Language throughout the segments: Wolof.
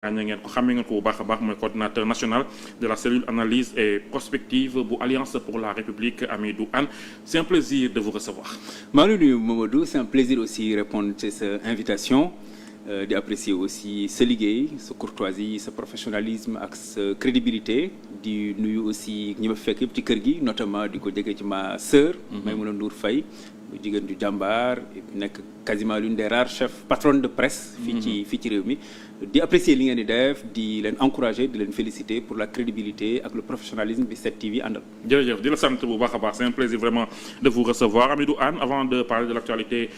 ngeen ko xamee ngeen ko bu baax a baax mooy coordinateur national de la cellule analyse et prospective bu Alliance pour la République Hamidou Hann c'est un plaisir de vous recevoir. maa ngi nuyu Mamadou, c'est un plaisir aussi répondre ci sa invitation di apprécier aussi sa liggéey sa courtoisie sa professionnalisme ak sa crédibilité di nuyu aussi ñi ma fekk yëpp ci kër gi notamment di ko jege ci ma sœur Maïmouna Ndour Faye jigéen du jàmbaar nekk quasiment l'une des rares chefs patronnes de presse fii ci réew mi di apprécier li ngeen di def di leen encourager di leen féliciter pour la crédibilité ak le professionnalisme bi 7TV àndal. jërëjëf di la sant bu baax a baax c'est un plaisir vraiment de vous recevoir Hamidou Hann avant de parler de l'actualité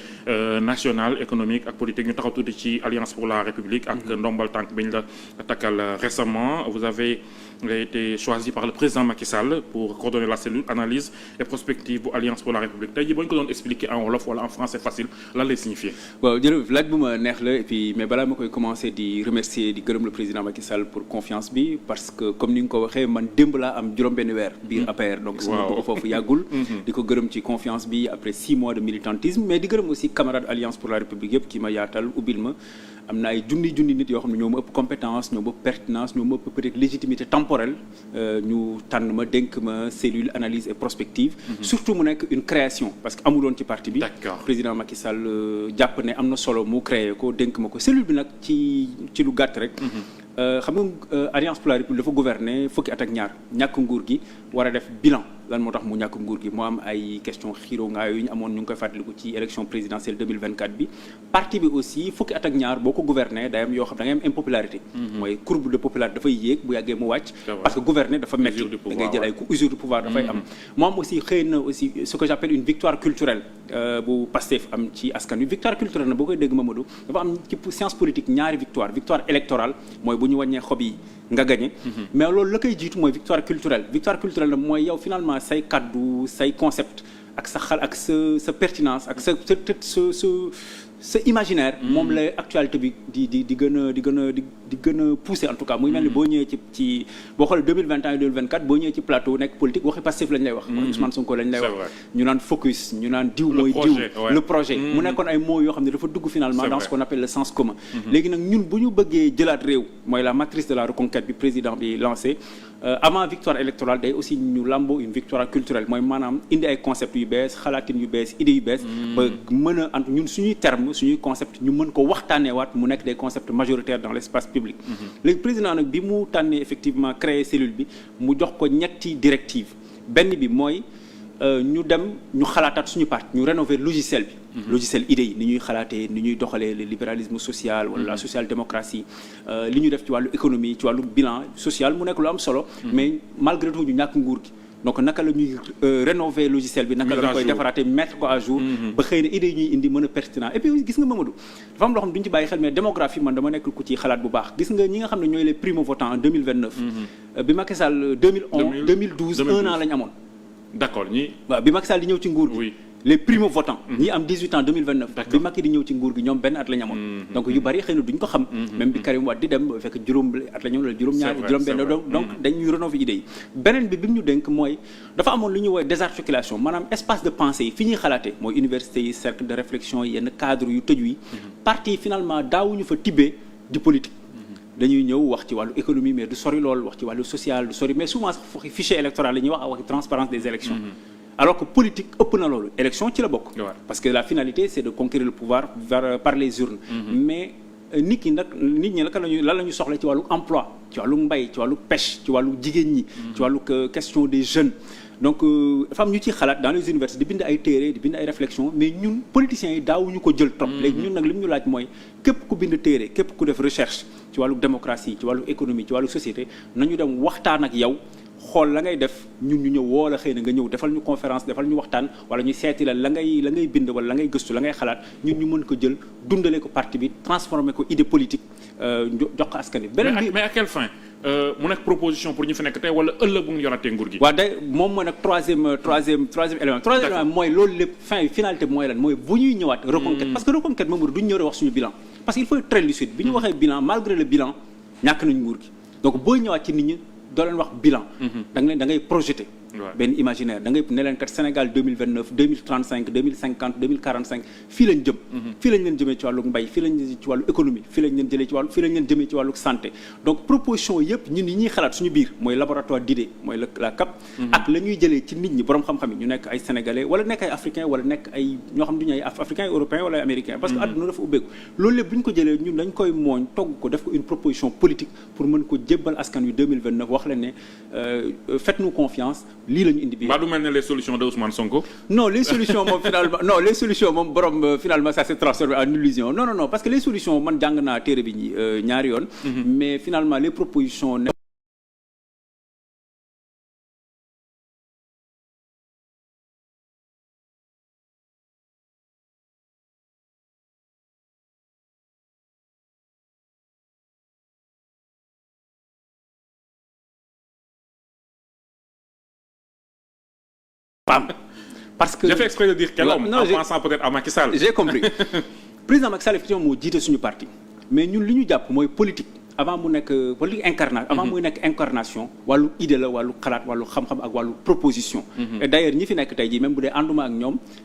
nationale économique ak politique ñu taxaw tuuti ci Alliance pour la République ak ndombal tànk bi ñu la takkal récemment vous avez été choisi par le président Macky Sall pour coordonner la cellule analyse et prospective bu Alliance pour la République tey jii boo ñu ko doon expliquer en wolof wala en français facile lan lay signifier. waaw jërëjëf laaj bu ma neex la et puis mais balaa ma koy commencer di remercier di gërëm le président Macky Sall pour confiance bi parce que comme ni nga ko waxee man démb laa am juróom-benn weer biir APR donc sama dugg foofu yàggul di ko gërëm ci confiance bi après 6 mois de militantisme mais di gërëm aussi camarade Alliance pour la République yëpp ki ma yaatal ubbil ma am na ay junni nit yoo xam ne ñoo ma ëpp compétence ñoo ma ëpp pertinence ñoo ma ëpp peut-être légitimité temporelle ñu tànn ma dénk ma cellule analyse et prospective surtout mu nekk une création parce que amuloon ci parti bi président Macky Sall jàpp ne am na solo mu créé ko dénk ma ko cellule bi nag ci lu gàtt rek xam nga Alliance pour la République dafa gouverner fukki at ak ñaar ñàkk nguur gi war a def bilan lan moo tax mu ñàkk nguur gi moo am ay question xiiro ngaa yu ñu amoon ñu ngi koy fàttaliku ci élection présidentielle 2024 bi parti bi aussi fukki at ak ñaar boo ko gouverner day am yoo xam da ngay am impopularité mooy courbe de popularité dafay yéeg bu yàggee mu wàcc parce que gouverner dafa metti da ngay jël ay usure de pouvoir dafay am moo am aussi xëy na aussi ce que j'appelle une victoire culturelle bu Pastef am ci askan wi victoire culturelle na boo koy dégg Mamadou dafa am ci science politique ñaari victoire électorale mooy bu ñu wàññee xob yi nga gagné mais loolu la koy jiitu mooy victoire culturelle na mooy yow finalement say kaddu say concept ak sa xal ak sa pertinence ak sa imaginaire moom la actualité bi di gën a pousser en tout cas muy mel ni boo ñëwee ci boo xoolee 2021 2024 boo ñëwee ci plateau nekk politique waxi Pastef lañ lay wax Ousmane Sonko lañ lay wax ñu naan focus ñu naan diw mooy diw le projet mu nekkoon ay mots yoo xam ne dafa dugg finalement dans ce qu'on appelle le sens commun léegi nag ñun bu ñu bëggee jëlaat réew mooy la matrice de la reconquête bi président bi lancé avant victoire électorale day aussi ñu lamboo une victoire culturelle mooy maanaam indi ay concepts yu bees xalaatin yu bees idées yu bees ba mën a ant ñun suñuy terme suñuy concept ñu mën ko waxtaaneewaat mu nekk des concepts majoritaires dans l'espace public léegi président nag bi mu tànnee effectivement créer cellule bi mu jox ko ñetti directive benn bi mooy ñu dem ñu xalaataat suñu parti ñu rénover logiciel bi logiciel idées yi ni ñuy xalaatee ni ñuy doxalee le libéralisme social wala la social démocratie li ñu def ci wàllu économie ci wàllu bilan social mu nekk lu am solo mais malgré tout ñu ñàkk nguur gi donc naka la ñuy rénover logiciel bi naka la koy defaraatee mettre ko à jour ba xëy na idées yi ñuy indi mën a pertinent et puis gis nga Mamadou dafa am loo xam ne duñu ci bàyyi xel mais démographie man dama nekk ku ci xalaat bu baax gis nga ñi nga xam ne ñooy les primo votants en 2029 bi Macky Sall 2012 un an la ñu amoon d'accord waaw bi Macky Sall di ñëw ci nguur gi les primo votants ñi am 18 ans 2029 bi Macky di ñëw ci nguur gi ñoom benn at la ñu amoon donc yu bari xëy na duñ ko xam même bi Karim Wade di dem fekk juróom at la ñu wala juróom benn donc dañuy rénover idées yi beneen bi mu ñu dénk mooy dafa amoon lu ñuy woowee désarticulation maanaam espace de pensée yi fi ñuy xalaatee mooy université yi cercle de réflexion yi yenn cadre yu tëju yi parti yi finalement daawuñu fa tibbee di politique dañuy ñëw wax ci wàllu économie mais du sori lool wax ci wàllu social du sori mais souvent sax fichier électoral la ñuy wax ak transparence des élections alors que politique ëpp na loolu élection ci la bokk parce que la finalité c'est de conquérir le pouvoir par les urnes mais nit ñi naka lan la ñu soxla ci wàllu emploi ci wàllu mbay ci wàllu pêche ci wàllu jigéen ñi ci wàllu question des jeunes donc dafa am ñu ciy xalaat dans les universités di bind ay téere di bind ay réflexions mais ñun politiciens yi daawuñu ko jël trop léegi ñun nag li mu ñu laaj mooy képp ku bind téere képp ku def recherche ci wàllu démocratie ci wàllu économie ci wàllu société nañu dem waxtaan ak yow xool la ngay def ñun ñu ñëw woo la xëy na nga ñëw defal ñu conférence defal ñu waxtaan wala ñu seeti la ngay bind wala la ngay gëstu la ngay xalaat ñun ñu mën ko jël dundale ko parti bi transformer ko idée politique jox ko askan wi. beneen bi mais à quelle fin mu nekk proposition pour ñu fi nekk tey wala ëllëg bu ñu yoratee nguur gi. waaw day moom mooy nag troisième élément mooy loolu lépp fin finalité bi mooy lan mooy bu ñuy ñëwaat reconquête parce que reconquête moom duñ ñëw wax suñu bilan parce que il faut être très lucide bi ñu waxee bilan malgré le bilan ñàkk nañu nguur gi donc booy ñëwaat ci nit ñi doo leen wax bilan da ngay projeté benn imaginaire da ngay ne leen kat Sénégal 2029 2035 2050 2045 fii lañ jëm. fii lañ leen jëmee ci wàllu mbay fii lañ leen ci wàllu économie fii lañ leen jëlee ci wàllu fii lañ leen jëmee ci wàllu santé donc proposition yëpp ñun yi ñuy xalaat suñu biir mooy laboratoire d'idées mooy la CAP. ak la ñuy jëlee ci nit ñi borom xam-xam yi ñu nekk ay sénégalais wala nekk ay africains wala nekk ay ñoo xam du ñu ay africains européens wala ay américains. parce que àdduna dafa ubbeeku loolu lépp bu ñu ko jëlee ñun dañ koy mooñ togg ko def ko une proposition politique pour mën ko jébbal askan wi 2029 wax leen ne faites-nous confiance lii la ñu indi bi. du mel ne les solutions de Ousmane Sonko. non les solutions moom finalement non les solutions moom borom finalement ça s'est transformé en illusion non parce que les solutions man jàng naa téere bi ñaari yoon. mais finalement les propositions. Parce que j'ai fait exprès de dire quel homme en pensant peut-être à Macky Sall. J'ai compris président Macky Sall effectivement moo jiite suñu parti mais ñun li ñu jàpp mooy politique avant mu nekk politique incarnation avant muy nekk incarnation wàllu idée la wàllu xalaat wàllu xam-xam ak wàllu proposition. et d'ailleurs ñi fi nekk tey jii même bu dee ànduma ak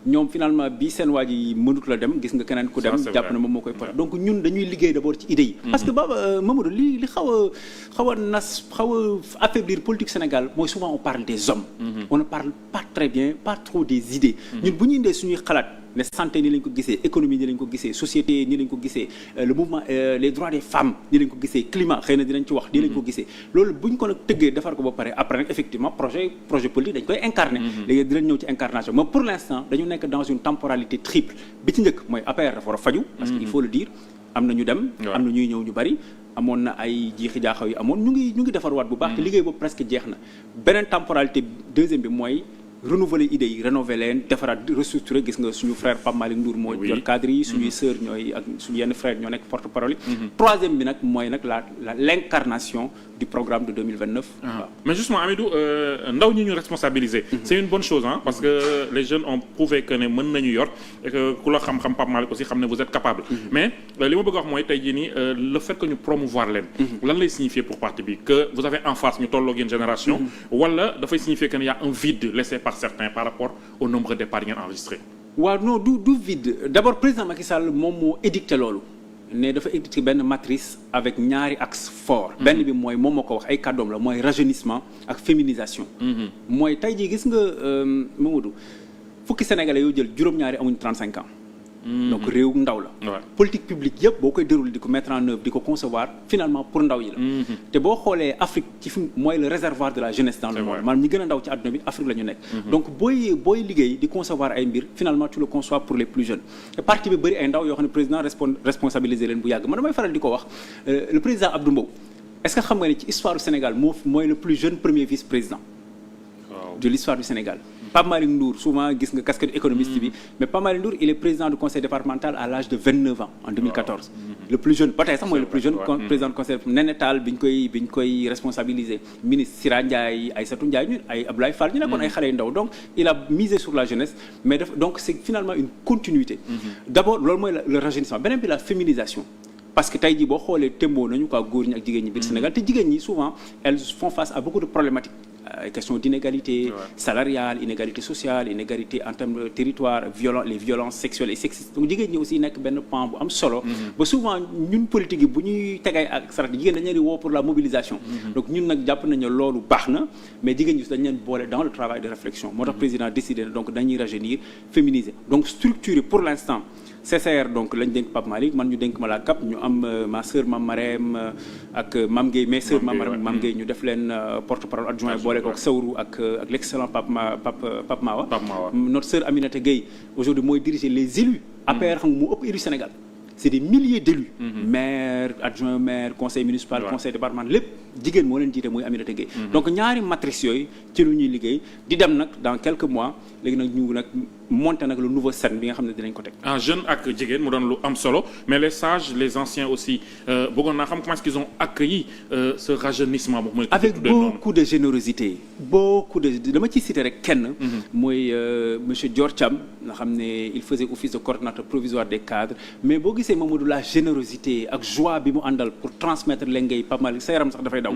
ñoom finalement bi seen waa ji mënut la dem gis nga keneen ku dem jàpp na moom moo koy porté donc ñun dañuy liggéey d'abord ci idée yi. parce que Mamadou li xaw a affaiblir politique Sénégal mooy souvent on parle des hommes. On ne parle pas très bien pas trop des idées. ñun bu ñu indee suñuy xalaat. ne santé ni lañ ko gisee économie ni lañ ko gisee société ni lañ ko gisee le mouvement les droits des femmes ni lañ ko gisee climat xëy na dinañ ci wax ni lañ ko gisee loolu bu ñu ko nag tëggee defar ko ba pare après nag effectivement projet politique dañ koy incarner léegi dinañ ñëw ci incarnation mais pour l'instant dañu nekk dans une temporalité triple bi ci njëkk mooy APR dafa war a faju parce que il faut le dire am na ñu dem am na ñuy ñëw ñu bari amoon na ay jiixi jaaxaw yi amoon ñu ngi defarwaat bu baax te liggéey boobu presque jeex na beneen temporalité deuxième bi mooy renouveler idées yi rénover leen defaraat restructurer gis nga suñu frère Pape Malick Ndour moo yor cadre yi suñuy sœur ñooy ak suñu yenn frère ñoo nekk porte-parole yi troisième bi nag mooy nag l'incarnation du programme de 2029 mais justement Amidou ndaw ñi ñu responsabiliser c'est une bonne chose parce que les jeunes ont prouvé que ne mën nañu yor et que ku la xam-xam Pape Malick aussi xam ne vous êtes capable mais li ma bëgg a wax mooy tey jii nii le fait que ñu promouvoir leen lan lay signifier pour parti bi que vous avez en face ñu tolloog yéen génération wala dafay signifier que ne y a un vide laissé par certains par rapport au nombre d'épargne ngeen enregistré. waaw non du vide d'abord président Macky Sall moom moo édicté loolu ne dafa édicté benn matrice avec ñaari axes forts. benn bi mooy moom moo ko wax ay kàddoom la mooy rajeunissement ak féminisation. mooy tey jii gis nga Mamadou fukki sénégalais yoo jël juróom-ñaari amuñu 35 ans. donc réew ndaw la. politique publique yëpp boo koy dérouler di ko mettre en œuvre di ko concevoir finalement pour ndaw yi la. te boo xoolee Afrique ci fi mooy le réservoir de la jeunesse dans le monde maanaam ñi gën a ndaw ci àdduna bi Afrique la ñu nekk. donc booy liggéey di concevoir ay mbir finalement tu le conçois pour les plus jeunes. te parti bi bëri ay ndaw yoo xam ne président responsabilisé leen bu yàgg man damay faral di ko wax le président Abdou Mbow est-ce que xam nga ne ci histoire du Sénégal mooy le plus jeune premier vice-président. de l'histoire du Sénégal. Pape Malick Ndour souvent gis nga casquette économiste bi mais Pape Malick Ndour il est président du conseil départemental à l'âge de 29 ans en 2014. le plus jeune ba tey sax mooy le plus jeune président du conseil Néné Tall bi ñu koy responsabiliser ministre Sira Ndiaye Aïssatou Ndiaye ñun ay Abdoulaye Fall ñu nekkoon ay xale yu ndaw donc il a misé sur la jeunesse mais donc c'est finalement une continuité. d'abord loolu mooy le rajeunissement beneen bi la féminisation. parce que tey jii boo xoolee témboo nañu quoi góor ñi ak jigéen ñi biir Sénégal te jigéen ñi souvent elles font face à beaucoup de problématiques question d'inégalité salariale inégalité sociale inégalité en termes de territoire les violences sexuelles et sexistes donc jigéen ñi aussi nekk benn pan bu am solo ba souvent ñun politique yi bu ñuy tegay ak sarat jigéen dañ leen di woo pour la mobilisation donc ñun nag jàpp nañu loolu baax na mais jigéen ñi dañ leen boole dans le travail de réflexion moo tax président décidé na donc dañuy rajeunir féminiser donc structurer pour l'instant CCR donc lañ dénk Pape Malick man ñu dénk ma la CAP ñu am ma sœur Mame Marème ak Mame Gueye mes sœurs Mame Marème Mame Gueye ñu def leen porte-parole adjoint boole ko Sawru ak l'excellent Pape Mawa notre sœur Aminata Gueye aujourd'hui mooy diriger les élus APR xam nga moo ëpp élu Sénégal c'est des milliers d'élus maire adjoint maire conseil municipal conseil départemental lépp jigéen moo leen jiite muy Aminata Gueye donc ñaari matrices yooyu ci lu ñuy liggéey di dem nag dans quelques mois léegi nag ñu nag monter nag le nouveau scène bi nga xam ne dinañ ko teg. jeune ak jigéen mu doon lu am solo mais les sages les anciens aussi bëggoon naa xam comment est-ce qu'ils ont accueilli ce rajeunissement boobu mooy. avec beaucoup de générosité dama ciy citer rek kenn. mooy monsieur Dior Thiam nga xam ne il faisait office de coordonnateur provisoire des cadres mais boo gisee Mamadou la générosité ak joie bi mu àndal pour transmettre l'engay pas mal sa yaram sax dafay daw.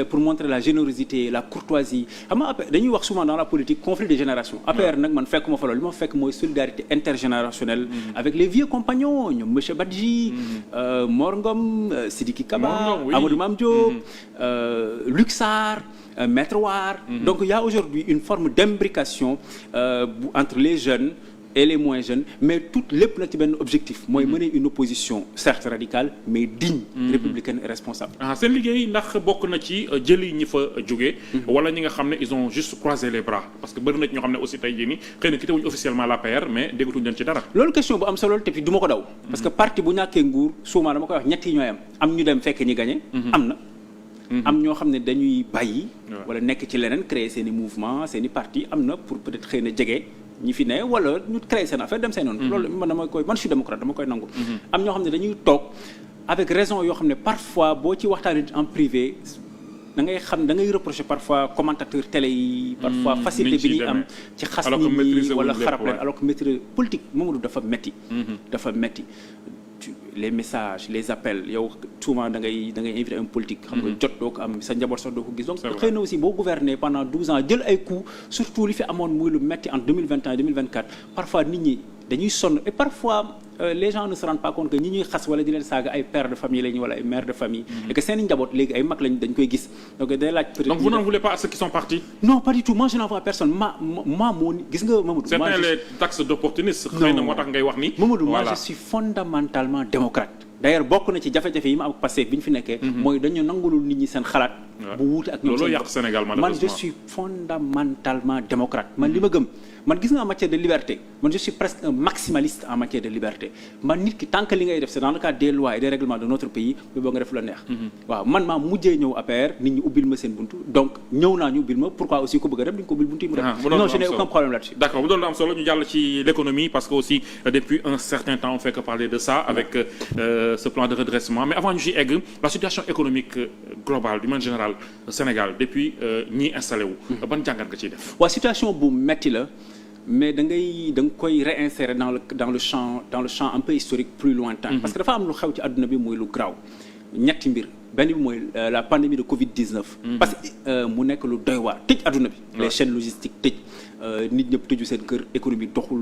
pour montrer la générosité la courtoisie xam nga dañuy wax souvent dans la politique conflit de génération. APR nag man fekkuma fa loolu li ma fekk mooy solidarité intergénérationnelle. avec les vieux compagnons ñoom monsieur Badji. Mor Ngom Sidiki Kaba. Amadou Mame Diop. Luc Sarr. Maître War. Donc il y a aujourd'hui une forme d'imbrication entre les jeunes et les moins jeunes mais tout lépp na ci benn objectif mooy mener une opposition certes radicale mais digne républicaine et responsable. seen liggéey ndax bokk na ci jëli ñi fa jógee wala ñi nga xam ne ils ont juste croisé les bras parce que bëri na ci ñoo xam ne aussi tey jii nii xëy na quitté wuñ officiellement l'APR mais déggatuñ leen ci dara. loolu question bu am solo te puis du ma ko daw. parce que parti bu ñàkkee nguur souvent dama koy wax ñett yi ñooy am ñu dem fekk ñi gagné. am na. am ñoo xam ne dañuy bàyyi. wala nekk ci leneen créer seen i mouvement seen i parti am na pour peut-être xëy na jege ñi fi ne wala ñu créer seen affaire dem seen noonu. loolu man je suis démocrate dama koy nangu. am ñoo xam ne dañuy toog avec raison yoo xam ne parfois boo ci waxtaanee en privé da ngay reprocher parfois commentateur télé yi. parfois facilité bi ñuy am ci xas nit ñi wala xarab leen alors que maîtrise politique Mamadou dafa metti dafa metti les messages les appels yow souvent da ngay inviter un politique. xam nga jot doo ko am sa njaboot sax doo ko gis. donc xëy na aussi boo gouverner pendant 12 ans jël ay coups surtout li fi amoon muy lu metti en 2021 2024 parfois nit ñi dañuy sonn et parfois les gens ne se rendent pas compte que ñi ñuy xas wala di leen saaga ay pères de famille lañu wala ay mères de famille. et que seen i njaboot léegi ay mag lañ dañ koy gis. donc day laaj. donc vous n'en voulez pas à ceux qui sont partis. non pas du tout moi je n'en veux à personne moo gis nga Mamadou. certains les taxes d'opportunistes. xëy na moo tax ngay wax ni. Mamadou moi je suis fondamentalement démocrate. d'ailleurs bokk na ci jafe-jafe yi ma am passé bi ñu fi nekkee. mooy dañu nangulul nit ñi seen xalaat. bu wuute ak ñoom loolu yàq Sénégal malheureusement. man je suis fondamentalement démocrate man li ma gëm man gis nga en matière de liberté man je suis presque un maximaliste en matière de liberté man nit ki tant que li ngay def c'est dans le cadre des lois et des règlements de notre pays bi boo nga def la neex. waaw man maa mujjee ñëw APR nit ñi ubbil ma seen buntu donc ñëw naa ñu ubbil ma pourquoi aussi ko bëgg a dem di nga ko ubbil buntu yi mu def. non je n'ai aucun problème là-dessus. d'accord bu doon lu am solo ñu jàll ci l'économie parce que aussi depuis un certain temps on fait que parler de ça avec ce plan de redressement mais avant ñu ci egg la situation économique globale du monde général Sénégal depuis ñi installé wu. ban jàngat nga ciy def. waaw situation bu metti la. mais da nga koy réinsérer dans le champ un peu historique plus lointain. parce que dafa am lu xew ci àdduna bi muy lu graw ñetti mbir benn bi mooy la pandémie de Covid-19. parce que mu nekk lu doy waar tëj àdduna bi. les chaînes logistiques tëj nit ñëpp tëju seen kër économie doxul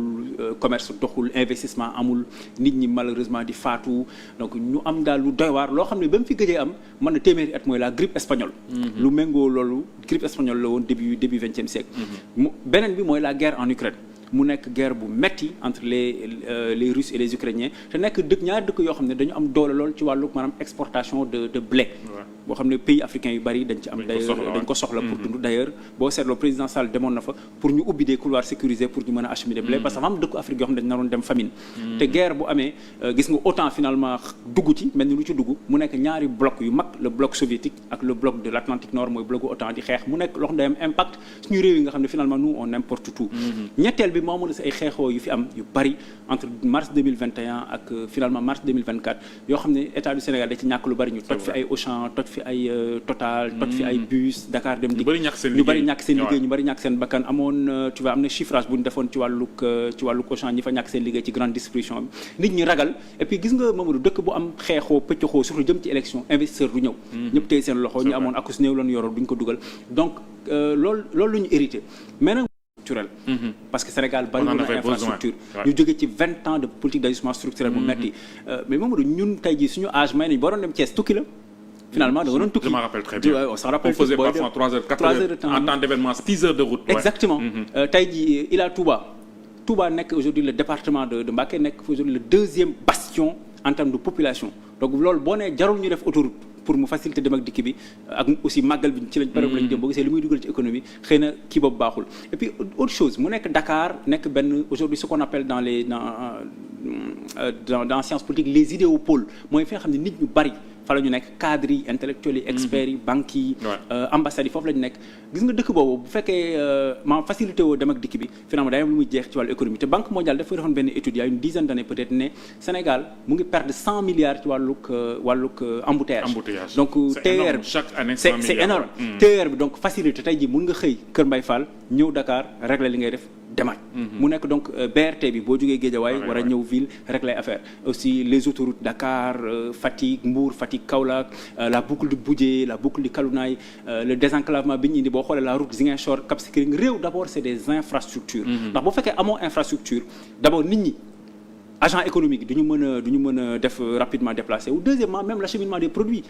commerce doxul investissement amul nit ñi malheureusement di faatu donc ñu am daal lu doy waar loo xam ne ba mu fi gëjee am mën na téeméeri at mooy la grippe espagnole. lu méngoo loolu grippe espagnole la woon début 20e siècle. beneen bi mooy la guerre en Ukraine. mu nekk guerre bu metti entre les Russes et les Ukrainiens te nekk ñaari dëkk yoo xam ne dañu am doole lool ci wàllu maanaam exportation de blé. boo xam ne pays africains yu bari dañ ci am. dañ ko soxla pour dund d'ailleurs boo seetloo président Sall demoon na fa pour ñu ubbi des couloirs sécurisés pour ñu mën a acheminer blé parce que dafa am dëkku Afrique yoo xam ne dañu naroon dem famine. te guerre bu amee gis nga OTAN finalement dugg ci mel ni lu ci dugg mu nekk ñaari bloc yu mag le bloc soviétique ak le bloc de l'Atlantique Nord mooy blocu OTAN di xeex mu nekk loo xam ne day am impact suñu réew yi nga xam ne finalement nous on importe tout. ñetteel bi moo mën a si ay xeexoo yu fi am yu bari entre mars 2021 ak finalement mars 2024 yoo xam ne état du Sénégal da ci ñàkk lu bari ñu toj fi ay Auchan toj fi ay Total toj fi ay bus Dakar dem di ñu bari ñàkk seen liggéey ñu bari ñàkk seen bakkan amoon tu vois am na chiffrage bu ñu defoon ci wàllug Auchan ñi fa ñàkk seen liggéey ci grande distribution bi nit ñi ragal et puis gis nga Mamadou dëkk bu am xeexoo pëccxoo surtout jëm ci élection investisseur du ñëw ñëpp téye seen loxo ñu amoon akus néew lañu yoroon duñ ko dugal donc loolu lu ñu hérité mais nag parce que Sénégal bari na infrastructure ñu jógee ci 20 ans de politique d'ajustement structurel bu metti mais Mamadou ñun tey jii suñu âge may nañ boo doon dem Thiès tukki la finalement da nga doon tukki. Je me rappelle très bien. On s'en rappelle. On faisait parfois 3 heures, 4 heures de temps en temps d'événement, 6 heures de route. Exactement. tey jii Ila Touba nekk aujourd'hui le département de Mbacké nekk aujourd'hui le deuxième bastion en termes de population donc loolu boo nee jarul ñu def autoroute pour mu faciliter dem ak dikk bi ak aussi màggal bi ci lañ période lañ jëm boo gisee li muy dugal ci économie xëy na kii boobu baaxul et puis autre chose mu nekk Dakar nekk benn aujourd'hui ce qu'on appelle dans sciences politiques les idéopoles mooy fi nga xam ne nit ñu bari fa la ñu nekk cadres yi intellectuels yi experts yi banques yi ambassades yi foofu la ñu nekk gis nga dëkk boobu bu fekkee ma facilité woo dem ak dikk bi finalement day am lu muy jeex ci wàllu économie te Banque mondiale dafa defoon benn étude il y a une dizaine d'années peut-être ne Sénégal mu ngi perdre 100 milliards ci wàlluk embouteillage donc TER chaque année c'est énorme TER bi donc facilité tey jii mun nga xëy Kër Mbaye Fall ñëw Dakar régler li ngay def demat mu nekk donc BRT bi boo jógee Guédiawaye war a ñëw ville régler affaire aussi les autoroutes Dakar Fatick Mbour Fatick Kaolack la boucle de Boudjé la boucle de Kalounaye le désenclavement bi ñu indi boo xoolee la route Ziguinchor Cap Skirring réew d'abord c'est des infrastructures ndax boo fekkee amoo infrastructure d'abord nit ñi agent économique duñu mën a def rapidement déplacer ou deuxièmement même l'acheminement des produits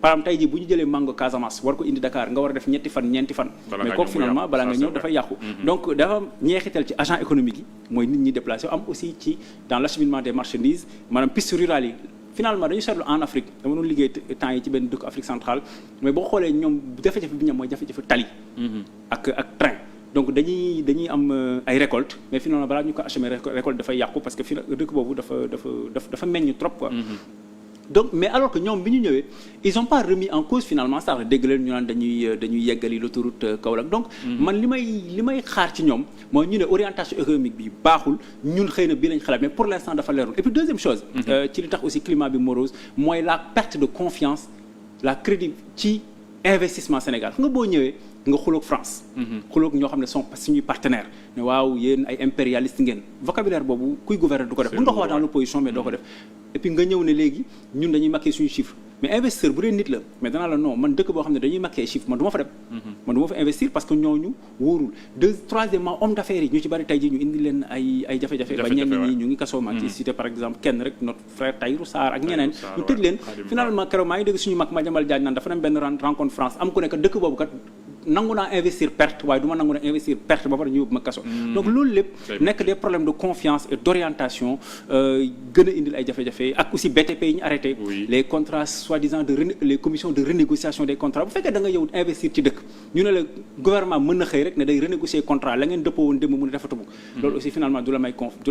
par exemple tey jii bu ñu jëlee mango Casamance war ko indi Dakar nga war a def ñetti fan ñeenti fan mais kooku finalement balaa nga ñëw dafay yàqu donc dafa ñeexital ci agent économique yi mooy nit ñi déplacer am aussi ci dans l'acheminement des marchandises maanaam piste rurale yi finalement dañu seetlu en Afrique dama doon liggéey temps yi ci benn dëkk Afrique centrale mais boo xoolee ñoom jafe-jafe bi ñu am mooy jafe-jafe tali ak train donc dañuy am ay récolte mais finalement balaa ñu ko achemer récolte dafay yàqu parce que fi dëkk boobu dafa meññ trop quoi donc mais alors que ñoom bi ñu ñëwee ils ont pas remis en cause finalement sax dégg leen ñu naan dañuy yeggali l'autoroute Kaolack donc man li may xaar ci ñoom mooy ñu ne orientation économique bi baaxul ñun xëy na bii lañ xalaat mais pour l'instant dafa leerul et puis deuxième chose ci li tax aussi climat bi morose mooy la perte de confiance la crédit ci investissement Sénégal xam nga boo ñëwee nga xuloog France xuloog ñoo xam ne sont suñuy partenaires ne waaw yéen ay impérialistes ngeen vocabulaire boobu kuy gouverner du ko def bu nga ko wax dans l'opposition mais doo ko def et puis nga ñëw ne léegi ñun dañuy maquiller suñu chiffre mais investisseur bu dee nit la mais danaa la non man dëkk boo xam ne dañuy maquiller chiffre man du ma fa dem man du ma fa investir parce que ñooñu wóorul troisièmement homme d'affaires yi ñu ci bari tey ji ñu indi leen ay jafe-jafe ba ñenn ñi ñu ngi kasoo ma ci cité par exemple kenn rek notre frère Tahirou Sarr ak ñeneen ñu tëj leen finalement keroog maa ngi dégg suñu mag Madiambal Diagne naan dafa dem benn rencontre France am ku nekk dëkk boobu kat nangu naa investir perte waaye du ma nangu naa investir perte ba pare ñu yóbbu ma kaso donc loolu lépp nekk des problèmes de confiance et d'orientation gën a indil ay jafe-jafe ak aussi BTP yi ñu arrêté les contrats soi-disant les commissions de renégociation des contrats bu fekkee da nga yow investir ci dëkk ñu ne la gouvernement mën na xëy rek ne day renégocier contrat la ngeen dëppoo woon démb mu ne defatu ko loolu aussi finalement du la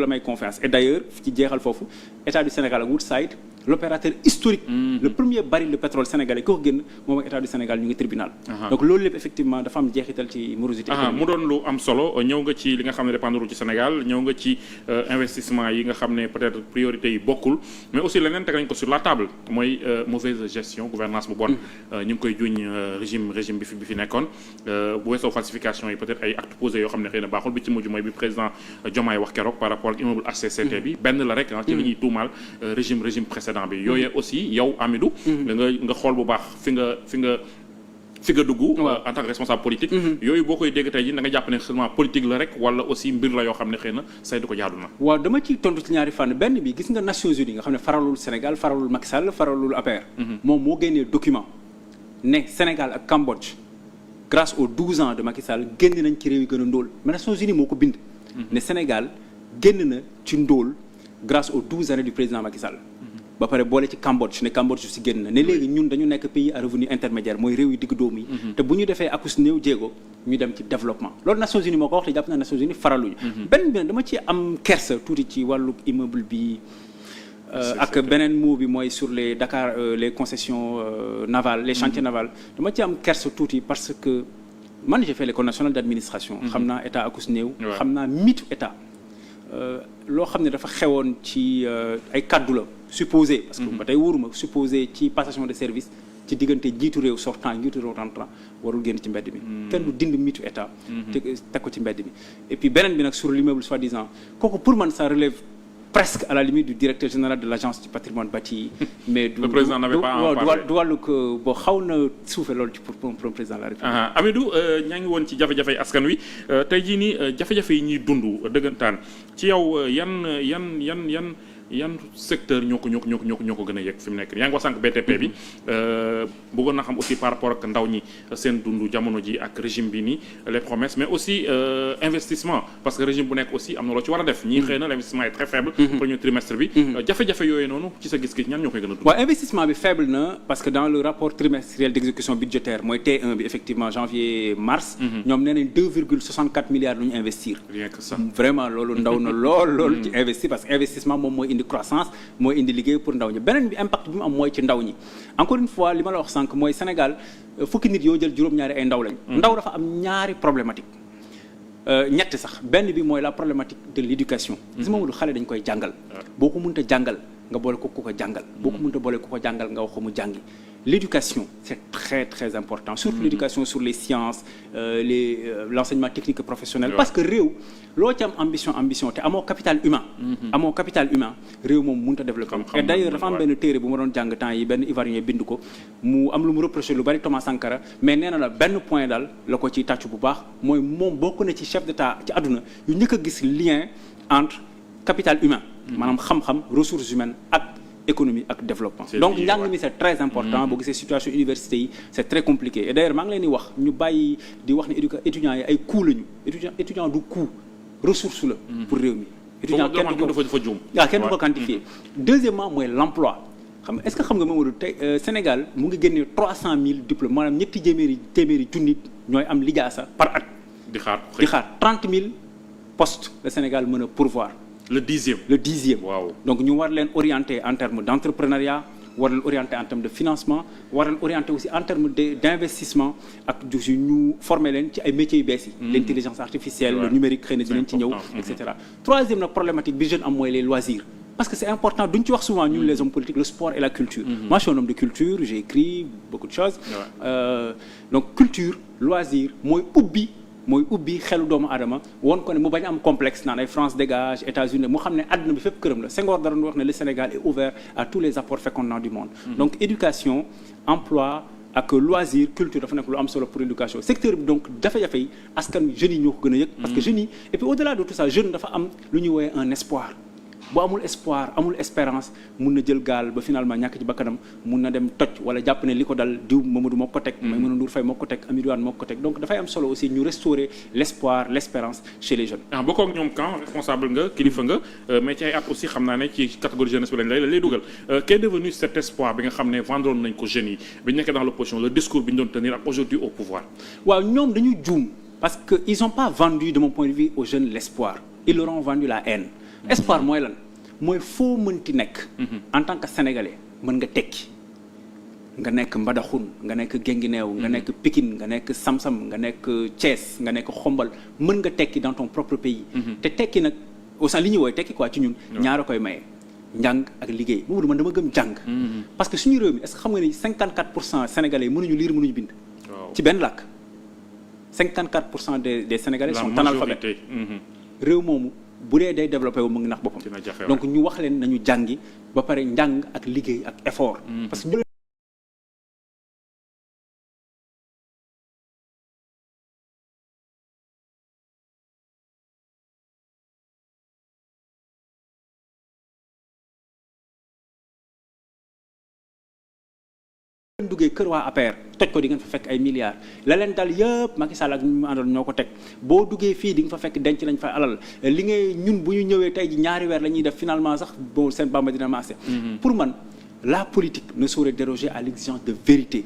may confiance et d'ailleurs ci jeexal foofu état du Sénégal ak Woodside l'opérateur historique le premier baril de pétrole sénégalais ko génn moom ak état du Sénégal ñu ngi tribunal donc loolu lépp effectivement dafa am jeexital ci morosité mu doon lu am solo ñëw nga ci li nga xam ne dépendre ci Sénégal ñëw nga ci investissement yi nga xam ne peut-être priorité yi bokkul mais aussi leneen teg nañ ko sur la table mooy mauvaise gestion gouvernance bu bon ñu ngi koy juñ régime bi fi nekkoon bu weesoo falsification yi peut-être ay actes posés yoo xam ne xëy na baaxul bi ci mujj mooy bi président Diomaye wax keroog par rapport ak immeuble HCCT bi benn la rek ci li ñuy tuumaal régime précédent bi yooyu aussi yow Amidou nga xool bu baax fi nga dugg en tant que responsable politique yooyu boo koy dégg tey ji da nga jàpp ne seulement politique la rek wala aussi mbir la yoo xam ne xëy na saytu ko jaadu na waaw dama ciy tontu ci ñaari fànn benn bi gis nga Nations Unies nga xam ne faralul Sénégal faralul Macky Sall faralul APR moom moo génnee document ne Sénégal ak Cambodge grâce aux 12 ans de Macky Sall génn nañ ci réew yi gën a ndóol mais Nations Unies moo ko bind ne Sénégal génn na ci ndóol grâce aux 12 années du président Macky Sall ba pare boole ci Cambodge ne Cambodge si génn na ne léegi ñun dañu nekk pays à revenu intermédiaire mooy réew yi digg dóomu yi te bu ñu defee akus néew jéego ñu dem ci développement loolu Nations Unies moo ko wax te jàpp na Nations Unies faraluñu benn bi dama ci am kersa tuuti ci wàllu immeuble bi ak beneen mot bi mooy sur les Dakar les concessions navales les chantiers navals dama ci am kersa tuuti parce que man j'ai fait l'école nationale d'administration xam naa état akus néew xam naa mitu état loo xam ne dafa xewoon ci ay kaddu la supposé parce que ba tey wóoruma supposé ci passation de service ci diggante njiitu réew sortant njiitu réew rentrant warul génn ci mbedd mi kenn du dind mitu état teg ko ci mbedd mi et puis beneen bi nag sur l'immeuble soi-disant kooku pour man ça relève presque à la limite du directeur général de l'agence du patrimoine bâti mais le président n'avait pas en parlé du wàllu ko boo xaw na suufe loolu ci pour un président de la République Amidou ñaa ngi woon ci jafe-jafe askan wi tey jii nii jafe-jafe yi ñuy dund dëggantaan ci yow yan secteur ñoo ko gën a yegg fi mu nekk yaa ngi wax sànq BTP bi bëggoon na xam aussi par rapport ak ndaw ñi seen dund jamono ji ak régime bi nii les promesses mais aussi investissement parce que régime bu nekk aussi am na loo ci war a def ñii xëy na l'investissement est très faible premier trimestre bi jafe-jafe yooyu noonu ci sa gis-gis ñan ñoo koy gën a dund waaw investissement bi faible na parce que dans le rapport trimestriel d'exécution budgétaire mooy T1 bi effectivement janvier mars ñoom nee nañ 2,64 milliards lu ñu investir rien que ça vraiment loolu ndaw na lool ci investir parce que investissement moom mooy indi croissance mooy indi liggéey pour ndaw ñi beneen bi impact bi mu am mooy ci ndaw ñi encore une fois li ma la wax sànq mooy Sénégal fukki nit yoo jël juróom-ñaari ay ndaw lañ ndaw dafa am ñaari problématique ñett sax benn bi mooy la problématique de l'éducation gis nga xale dañ koy jàngal boo ko mënta jàngal nga boole ko ku ko jàngal boo ko mënta boole ku ko jàngal nga wax ko mu jàngi l'éducation c'est très très important surtout l'éducation sur les sciences l'enseignement technique et professionnel parce que réew loo ci am ambition te amoo capital humain réew moom mënut a développer et d'ailleurs dafa am benn téere bu ma doon jàng temps yi benn ivoirien bind ko mu am lu mu reproché lu bari Thomas Sankara mais nee na la benn point daal la ko ciy tàccu bu baax mooy moom bokk na ci chef d'État ci àdduna yu njëkk a gis lien entre capital humain maanaam xam-xam ressources humaines ak économie ak développement donc njàng mi c'est très important boo gisee situation université yi c'est très compliqué et d'ailleurs maa ngi leen di wax ñu bàyyi di wax ne étudiants yi ay coût lañu étudiant du coût ressource la pour réew mi étudiant kenn du ko quantifier deuxièmement mooy l'emploi est-ce que xam nga Mamadou tey Sénégal mu ngi génnee 300 000 diplômes maanaam ñetti téeméeri junni ñooy am lijaasa par at di xaar 30 000 postes le Sénégal mën a pourvoir le dixième waaw donc ñu war leen orienter en termes d'entrepreneuriat war leen orienter en termes de financement war leen orienter aussi en termes d'investissement ak ñu former leen ci ay métiers yu bees yi l'intelligence artificielle le numérique xëy na dinañ ci ñëw et cetera troisième nag problématique bi jeune am mooy les loisirs parce que c'est important duñ ci wax souvent ñun les hommes politiques le sport et la culture moi je suis un homme de culture j'ai écrit beaucoup de choses donc culture loisir mooy ubbi xelu doomu aadama woon ko ne mu bañ am complexe naan ay France dégage États-Unis mu xam ne àdduna bi fépp këram la Senghor dara wax ne le Sénégal est ouvert à tous les apports fécondants du monde donc éducation emploi ak loisir culture dafa nekk lu am solo pour l'éducation secteur bi donc jafe-jafe yi askan jeunes yi ñoo ko gën a yëg parce que jeunes yi et puis au-delà de tout ça jeune dafa am lu ñuy woowee un espoir bu amul espoir amul espérance mun na jël gaal ba finalement ñàkk ci bakkanam mun na dem toj wala jàpp ne li ko dal diw Mamadou moo ko teg Maïmouna Ndour Faye moo ko teg Amidou Anne moo ko teg donc dafay am solo aussi ñu restaurer l'espoir l'espérance chez les jeunes bokk ak ñoom quand responsable nga kilifa nga mais ci ay at aussi xam naa ne ci catégorie jeunesse bi lañ lay dugal qu'est devenu cet espoir bi nga xam ne vendroon nañ ko jeunes yi bi ñu nekkee dans l'opposition le discours bi ñu doon tenir ak aujourd'hui au pouvoir waaw ñoom dañu juum parce que ils ont pas vendu de mon point de vue aux jeunes l'espoir ils leur ont vendu la haine espoir mooy lan mooy foo mënti nekk en tant que sénégalais mën nga tekki nga nekk Mbadakhoune nga nekk Guinguinéo nga nekk Pikine nga nekk Samsam nga nekk Thiès nga nekk Xombal mën nga tekki dans ton propre pays te tekki nag au sein li ñuy woowee tekki quoi ci ñun ñaara koy maye njàng ak liggéey Mamadou man dama gëm jàng parce que suñu réew mi est-ce que xam nga ni 54% sénégalais mënuñu lire mënuñu bind ci benn làkk 54% des sénégalais sont analphabètes réew moomu bu dee day développé wu mu ngi nax boppam donc ñu wax leen nañu jàngi ba pare njàng ak liggéey ak effort parce que duggee kër waa APR toj ko di ngeen fa fekk ay milliards la leen dal yëpp Macky Sall ak ñu àndoon ñoo ko teg boo duggee fii di nga fa fekk denc nañ fa alal li ngay ñun bu ñu ñëwee tey ji ñaari weer la ñuy def finalement sax bon seen bamba dina maase pour man la politique ne saurait déroger à l'exigence de vérité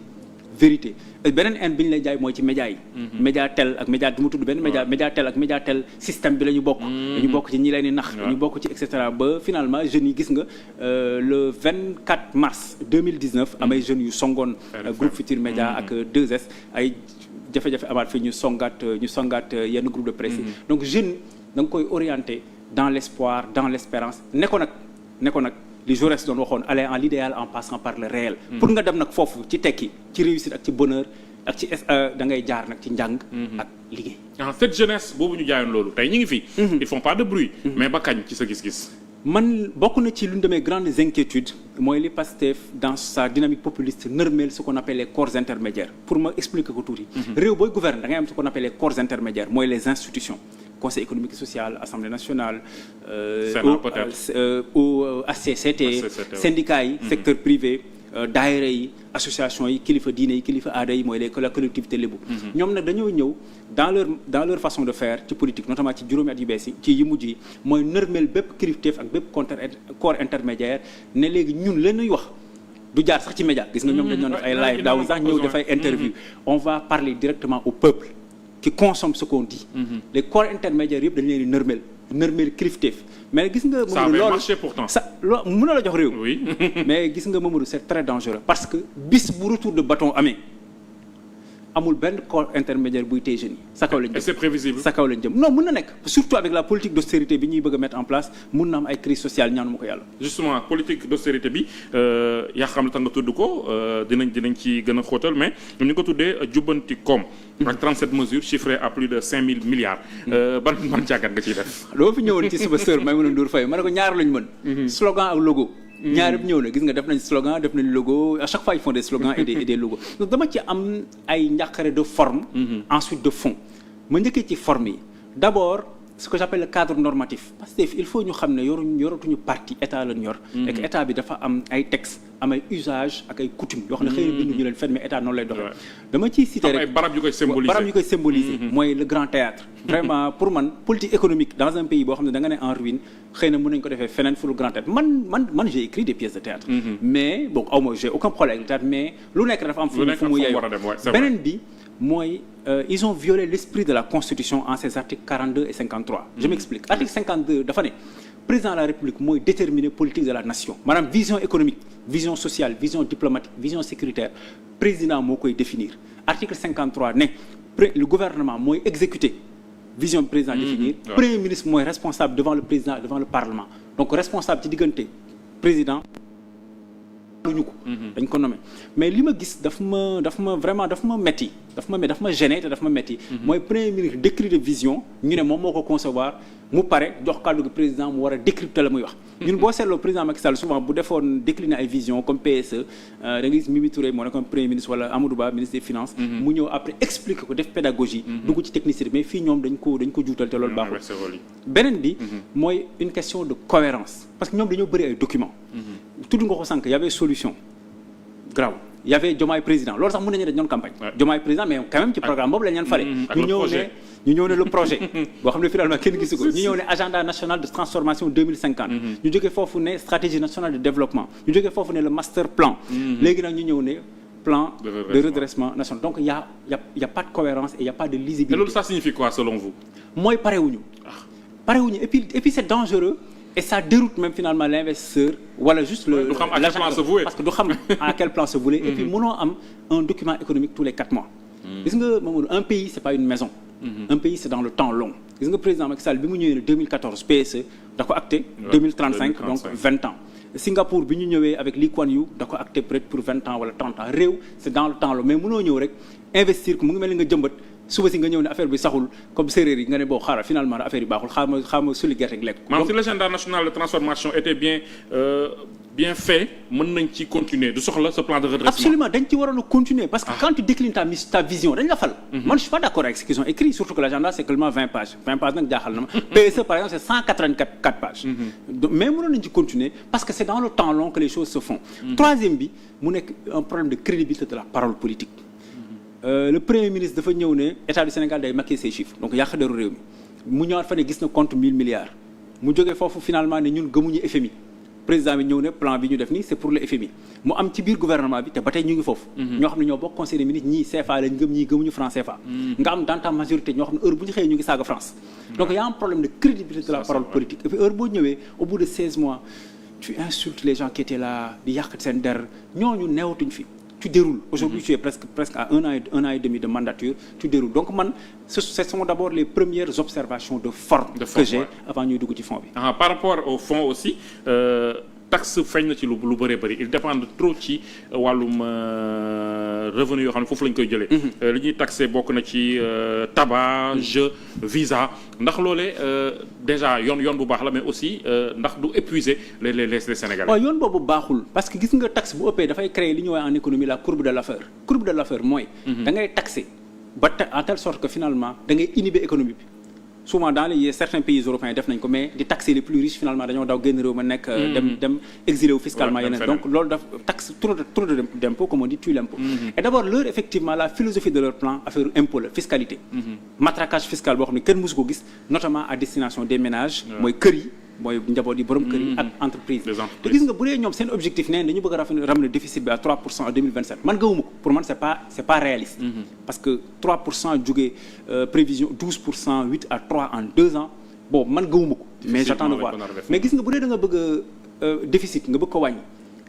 beneen en bi ñu lay jaay mooy ci média yi média tel ak média du ma tudd benn média tel ak média tel système bi la ñu bokk dañu bokk ci ñi leen di nax dañu bokk ci et cetera ba finalement jeunes yi gis nga le 24 mars 2019 amay jeunes yu songoon groupe Futur Média ak 2S ay jafe-jafe amaat fii ñu songaat yenn groupe de presse yi donc jeune da nga koy orienter dans l'espoir dans l'espérance ne ko nag li Jaurès doon waxoon aller en l'idéal en passant par le réel pour nga dem nag foofu ci tekki ci réussite ak ci bonheur ak ci da ngay jaar nag ci njàng ak liggéey cette jeunesse boobu ñu jaayoon loolu tey ñu ngi fi ils font pas de bruit mais ba kañ ci sa gis-gis man bokk na ci l'une de mes grandes inquiétudes mooy li Pastef dans sa dynamique populiste nërmeel ce qu'on appelle les corps intermédiaires pour ma expliquer ko tuuti réew booy gouverner da ngay am ce qu'on appelle les corps intermédiaires mooy les institutions Conseil économique et social, Assemblée nationale, au HCCT, syndicats yi secteur privé daayira yi association yi kilifa diine yi kilifa aada yi mooy la collectivité lébu ñoom nag dañoo ñëw dans leur façon de faire ci politique notamment ci juróomi at yu bees yi ci yi mujj yi mooy nërmeel bépp kilifteef ak bépp corps intermédiaire ne léegi ñun leen ñuy wax du jaar sax ci média gis nga ñoom dañu doon def ay live daaw sax ñëw dafay interview on va parler directement au peuple qui consomme ce qu'on dit les corps intermédiaires yëpp dañu leen di nërmeel nërmeel kilifteef mais gis nga. ça avait marché pourtant. loolu mën na la jox réew. oui mais gis nga Mamadou c'est très dangereux parce que bis bu retour de bâton amee. amul benn corps intermédiaire buy téye jeunes yi sa kaw lañ jëm. et c'est prévisible. sa kaw lañ jëm non mën na nekk surtout avec la politique d'austérité bi ñuy bëgg a mettre en place mun na am ay crise sociale ñaanu ma ko yàlla. justement politique d'austérité bi yaa xam ne tax nga tudd ko dinañ ci gën a xóotal mais ñu ngi ko tuddee jubbanti koom. ak 37 mesures chiffrées à plus de 5000 milliards. ban jàngat nga ciy def. doo fi ñëwoon ci suba sœur Maïmouna Ndour Faye ma ne ko ñaar lañ mën. slogan ak logo. ñaar yëpp ñëw na gis nga def nañ slogan def nañ logo à chaque fois ils font des slogans et des logos donc dama ci am ay njàqare de forme. Ensuite de fond ma njëkkee ci forme yi d'abord ce que j'appelle le cadre normatif parce que il faut ñu xam ne yoratuñu parti état lañ yor. et que état bi dafa am ay textes am ay usages ak ay coutumes yoo xam ne xëy na bindu ñu leen fenn mais état noonu lay doxee. dama ciy citer rek ay barab yu koy symboliser mooy le grand théâtre vraiment pour man politique économique dans un pays boo xam ne da nga ne en ruine xëy na mën nañu ko defee feneen fu le grand théâtre man j'ai écrit des pièces de théâtre mais bon j'ai aucun problème avec le théâtre mais lu nekk dafa am fu mu yeyoo beneen bi mooy ils ont violé l'esprit de la Constitution en ses articles 42 et 53 je m'explique article 52 dafa ne président de la République mooy déterminer politique de la nation maanaam vision économique vision sociale vision diplomatique vision sécuritaire président moo koy définir article 53 ne le gouvernement mooy exécuter vision président définir premier ministre mooy responsable devant le président devant le parlement donc responsable ci diggante président luñu ko dañ ko nommé mais li ma gis daf ma vraiment daf ma metti daf ma gêné te daf ma metti mooy premier ministre décret de vision ñu ne moom moo ko concevoir mu pare jox kàddu gi président mu war a décrypter la muy wax ñun boo seetloo président Macky Sall souvent bu defoon décliner ay vision comme PSE da nga gis Mimi Touré moo nekkoon premier ministre wala Amadou Ba ministre des finances mu ñëw après expliquer ko def pédagogie dugg ci technicité mais fii ñoom dañ ko juutal te loolu baaxul beneen bi mooy une question de cohérence parce que ñoom dañoo bëri ay documents tudd nga ko sànq y avait solution grave y avait Diomaye président loolu sax mën nañu dañ doon campagne Diomaye président mais quand même ci programme boobu lañ leen fare ñu ñëw ne le projet boo xam ne finalement kenn gisu ko ñu ñëw ne agenda national de transformation 2050 ñu jógee foofu ne stratégie nationale de développement ñu jógee foofu ne le master plan léegi nag ñu ñëw ne plan de redressement national donc y a pas de cohérence et y a pas de lisibilité. Et loolu ça signifie quoi selon vous? mooy parewuñu et puis c'est dangereux et ça déroute même finalement l'investisseur wala juste l'agent parce que du xam à quel plan se vouler et puis mënoo am un document économique tous les 4 mois gis nga Mamadou un pays c'est pas une maison un pays c'est dans le temps long gis nga président Macky Sall bi mu ñëwee ne 2014 PSE da ko acté 2035 donc 20 ans Singapour bi ñu ñëwee avec Lee Kuan Yew da ko acté peut-être pour 20 ans wala 30 ans réew c'est dans le temps long mais mënoo ñëw rek investir ko mu ngi mel ni nga jëmbat suba si nga ñëw ne affaire bi saxul comme séeréer yi nga ne boo xaaral finalement affaire yi baaxul xaaral ma suli gerte gi lekk. maanaam si l'agenda national de transformation était bien fait mën nañ ci continuer du soxla ce plan de redressement. Absolument dañ ci waroon a continuer parce que quand tu déclines ta vision dañ la fal. man je suis pas d'accord avec ce qu'ils ont écrit surtout que l'agenda c'est seulement 20 pages 20 pages nag jaaxal na ma. PSE par exemple c'est 184 pages. mais mënoon nañ ci continuer parce que c'est dans le temps long que les choses se font. Troisième bi mu nekk un problème de crédibilité de la parole politique. Le premier ministre dafa ñëw ne état du Sénégal day maquiller ses chiffres donc yàq deru réew mi mu ñëwaat fa ne gis na compte 1000 milliards mu jógee foofu finalement ne ñun gëmuñu FMI président bi ñëw ne plan bi ñu def nii c'est pour le FMI mu am ci biir gouvernement bi te ba tey ñu ngi foofu. ñoo xam ne ñoo bokk conseil des ministres ñii CFA lañ gëm ñii gëmuñu franc CFA. nga am dans ta majorité ñoo xam ne heure bu ñu xëyee ñu ngi saaga France. donc y a un problème de crédibilité de la parole politique et puis heure boo ñëwee au bout de 16 mois tu insultes les gens qui étaient là di yàq seen der ñooñu neewatuñ fi. Tu déroules. Aujourd'hui, tu es presque à un an et demi de mandature. Tu déroules. Donc, ce sont d'abord les premières observations de forme que j'ai avant ñuy dugg ci fond bi. Par rapport au fond aussi, taxe feeñ na ci lu bëree bëri il dépend trop ci wàllum revenu yoo xam ne foofu lañ koy jëlee. li ñuy taxé bokk na ci tabac, jeu, visa ndax loolee déjà yoon bu baax la mais aussi ndax du épuiser les Sénégalais. waaw yoon boobu baaxul parce que gis nga taxe bu ëppee dafay créer li ñuy wax en économie la courbe de l'affaire. courbe de l'affaire mooy. da ngay taxé ba en telle sorte que finalement da ngay inhiber économie bi. souvent dans certains pays européens def nañ ko mais di taxer les plus riches finalement dañoo daw génn réew ma nekk dem exilé wu fiscalement yeneen donc loolu daf taxe trop d'impôt comme on dit tue l'impôt et d'abord leur effectivement la philosophie de leur plan affaire impôt la fiscalité matraquage fiscal boo xam ne kenn mësu ko gis notamment à destination des ménages mooy kër yi mooy njaboot yi borom kër yi ak entreprise te gis nga bu dee ñoom seen objectif nee dañu bëgg a ramener déficit bi à 3% en 2027 man gëwuma ko pour man c'est pas réaliste parce que 3% jógee prévision 12% 8 à 3 en 2 ans bon man gëwuma ko mais j'attends de voir mais gis nga bu dee da nga bëgg déficit nga bëgg ko wàññi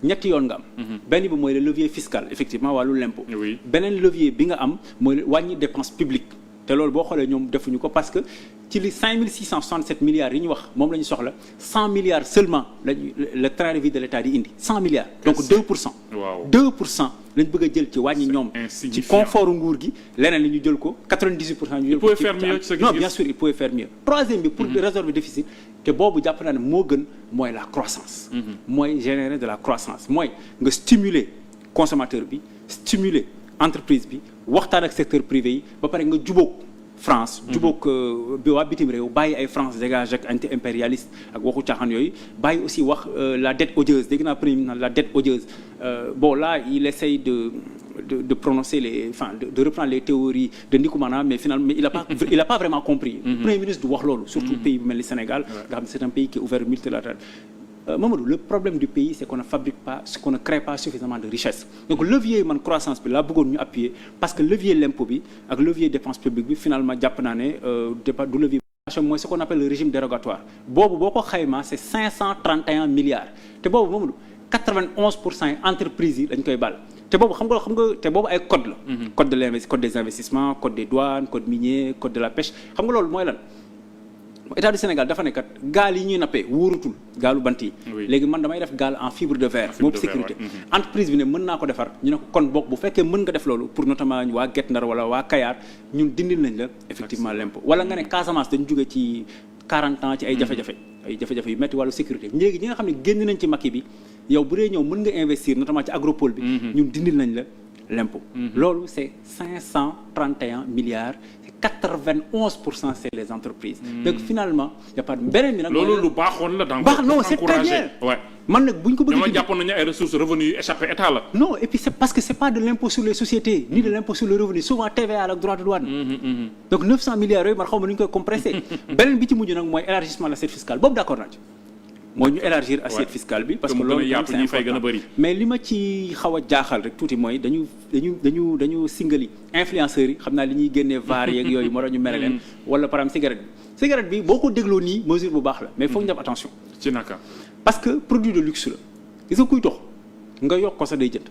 ñetti yoon nga am benn bi mooy le levier fiscal effectivement wàllu l'impôt beneen levier bi nga am mooy wàññi dépense publique te loolu boo xoolee ñoom defuñu ko parce que ci li 5667 milliards yi ñu wax moom la ñu soxla 100 milliards seulement le train de vie de l'État di indi 100 milliards donc 2% waaw 2% lañ bëgg a jël ci wàññi ñoom ci confort nguur gi leneen li ñu jël ko 98% ñu jël ko ci non bien sûr il pouvait faire mieux troisième bi pour résorber déficit te boobu jàpp naa ne moo gën mooy la croissance mooy générer de la croissance mooy nga stimuler consommateur bi stimuler entreprise bi waxtaan ak secteur privé yi ba pare nga jubóog France jubóog bi waa bitim réew bàyyi ay France dégage ak anti impérialiste ak waxu caaxaan yooyu bàyyi aussi wax la dette odieuse dégg naa premier ministre la dette odieuse bon là il essaye de prononcer de reprendre les théories de Ndikumana mais finalement il a pas vraiment compris premier ministre du wax loolu surtout pays bu mel ni Sénégal nga xam ne c'est un pays qui est ouvert multilatéral Mamadou, le problème du pays, c'est qu'on ne fabrique pas, qu'on ne crée pas suffisamment de richesse. Donc, levier man croissance, là, beaucoup nous appuyer parce que levier l'impôt, avec levier dépenses publiques, finalement, japonais, du levier. Moi, ce qu'on appelle le régime dérogatoire. Bobo c'est 531 milliards. Et bobo, Mamadou, 91% entreprises, dañ koy bal. Te bobu xam nga te bobu ay code la. Code des investissements, code des douanes, code minier, code de la pêche. Xam nga lolu moy lan? État du Sénégal dafa ne kat gaal yi ñuy nappee wóorutul gaalu bant yi léegi man damay def gaal en fibre de verre moom sécurité entreprise bi ne mën naa ko defar ñu ne ko kon bokk bu fekkee mën nga def loolu pour notamment waa Guet Ndar wala waa Kayar ñun dindil nañ la effectivement l'impôt wala nga ne Casamance dañu jóge ci 40 ans ci ay jafe-jafe yu metti wàllu sécurité léegi ñi nga xam ne génn nañ ci makki bi yow bu dee ñëw mën nga investir notamment ci agropole bi ñun dindil nañ la l'impôt loolu c'est 531 milliards 91% c'est les entreprises. Donc finalement, il n'y a pas de beneen bi nag. loolu lu baaxoon la donc. non c'est très bien. man nag bu ñu ko bëgg a. dama jàppoon nañu ay ressources revenus échappé état la. non et puis c'est parce que c'est pas de l'impôt sur les sociétés ni de l'impôt sur le revenu souvent TVA ak droit de douane. Donc 900 milliards yooyu man xaw ma nu ñu koy compressé. beneen bi ci mujj nag mooy élargissement de l'assiette fiscale boobu d'accord naa ci. mooy ñu élargir assiette fiscale bi. parce que loolu c'est important mais li ma ci xaw a jaaxal rek tuuti mooy dañu singali influenceurs yi xam naa li ñuy génnee vaar yeeg yooyu moo tax ñu mere leen. wala par exemple cigarette bi boo ko dégloo nii mesure bu baax la mais foog ñu def attention. ci naka. parce que produit de luxe la gis nga kuy dox nga yokk ko sax day jënd.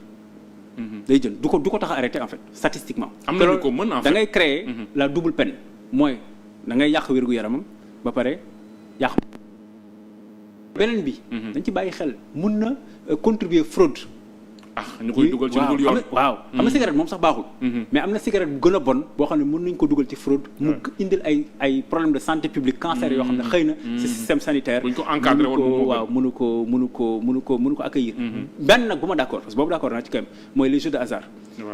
day jënd du ko tax a arrêté en fait statistiquement. am na lu ko mën en fait da ngay créer la double peine mooy da ngay yàq wérgu yaramam ba pare yàq. beneen bi. dañ ci bàyyi xel mun na contribuer fraude. ñu koy dugal ci lu dul yoon waaw am na cigarette moom sax baaxul. mais am na cigarette bu gën a bon boo xam ne mën nañu ko dugal ci fraude. mu indil ay problème de santé publique cancer yoo xam ne xëy na. ci système sanitaire. buñ ko encadré woon waaw mënu ko accueillir. benn nag bu ma d'accord parce que boobu d'accord naa ci kawam mooy les jeux de hasard.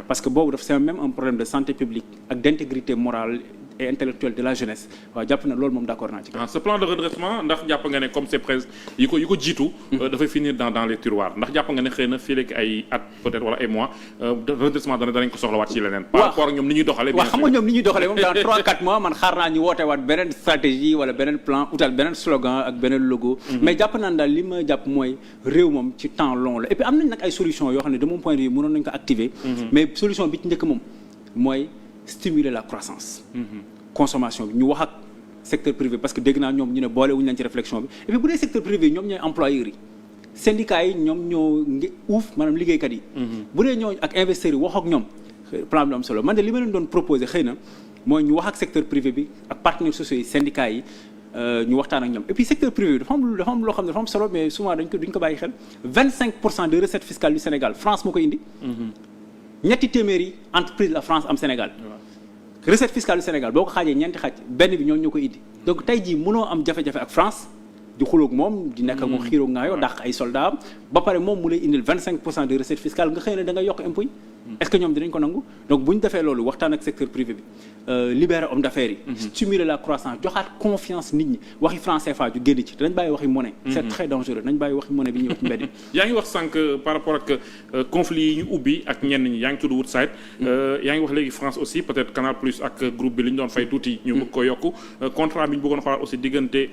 parce que boobu daf c'est même un problème de santé publique ak d'intégrité morale et intellectuelle de la jeunesse waaw jàpp na loolu moom d'accord naa ci. ce plan de redressement ndax jàpp nga ne comme c'est presque yi ko jiitu. dafay finir dans les tiroirs ndax jàpp nga ne xëy na fii léegi ay at peut-être wala ay mois redressement danañ ko soxlawaat ci leneen. par rapport ak ñoom ni ñuy doxalee. waaw xam nga ñoom ni ñuy doxalee moom dans 3-4 mois man xaar naa ñu woote waat beneen stratégie wala beneen plan utal beneen slogan ak beneen logo. mais jàpp naa daal li ma jàpp mooy réew moom ci temps long la et puis am nañ nag ay solutions yoo xam ne de mon point de vue mënoon nañ ko activer. mais solution bi ci njëkk moom mooy stimuler la croissance. Consommation bi ñu wax ak secteur privé parce que dégg naa ñoom ñu ne boole wuñu leen ci réflexion bi et puis bu dee secteur privé ñoom ñooy employeurs yi syndicats yi ñoom ñoo uuf maanaam liggéeykat yi. bu dee ñoo ak investisseurs yi wax ak ñoom plan bi am solo man de li ma leen doon proposer xëy na mooy ñu wax ak secteur privé bi ak partenaires sociaux yi syndicats yi ñu waxtaan ak ñoom et puis secteur privé bi dafa am loo xam ne dafa am solo mais souvent duñ ko bàyyi xel 25% des recettes fiscales du Sénégal France moo koy indi. ñetti téeméeri entreprise la France am Sénégal. recette fiscale du Sénégal boo ko xaajee ñeenti xaaj benn bi ñoo ko indi donc tey jii mënoo am jafe-jafe ak France di xuloog moom di nekk ak moom xiiroo ngaayoo dàq ay soldats ba pare moom mu lay indil 25% de recette fiscale nga xëy na da nga yokk impôt yi est-ce que ñoom dinañ ko nangu donc bu ñu defee loolu waxtaan ak secteur privé bi libérer homme d'affaires yi stimuler la croissance joxaat confiance nit ñi waxi franc CFA ju génn ci te nañ bàyyi waxi monnaie c'est très dangereux nañ bàyyi waxi monnaie bi ñuy wax mbedd yaa ngi wax sànq par rapport ak conflit yi ñu ubbi ak ñenn ñi yaa ngi tudd Woodside yaa ngi wax léegi France aussi peut-être Canal Plus ak groupe bi li ñu doon fay tuuti ñu bëgg ko yokku contrat bi ñu bëggoon xoolaat aussi diggante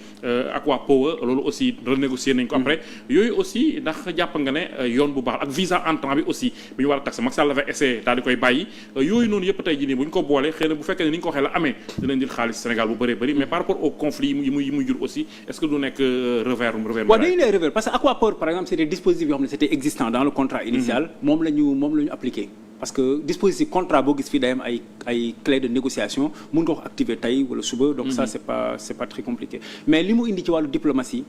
Aqua Power loolu aussi renégocier nañ ko après yooyu aussi ndax jàpp nga ne yoon bu baax ak visa entrant bi aussi bi ñu war a taxé Macky Sall pare essayer daal di koy bàyyi yooyu noonu yëpp tey jii nii bu ñu ko boolee xëy na bu fekkee ne ni ñu ko waxee la amee dinañ jël xaalis Sénégal bu bëree bëri mais par rapport au conflit yi muy jur aussi est-ce que du nekk revers waaw dañuy lay revers parce que Aquaport par exemple c'est des dispositifs yoo xam ne c'était existant dans le contrat initial moom la ñu appliqué parce que dispositif contrat boo gis fii day am ay clé de négociation mun nga ko activer tey wala suba donc ça c'est pas très compliqué mais li mu indi ci wàllu diplomatie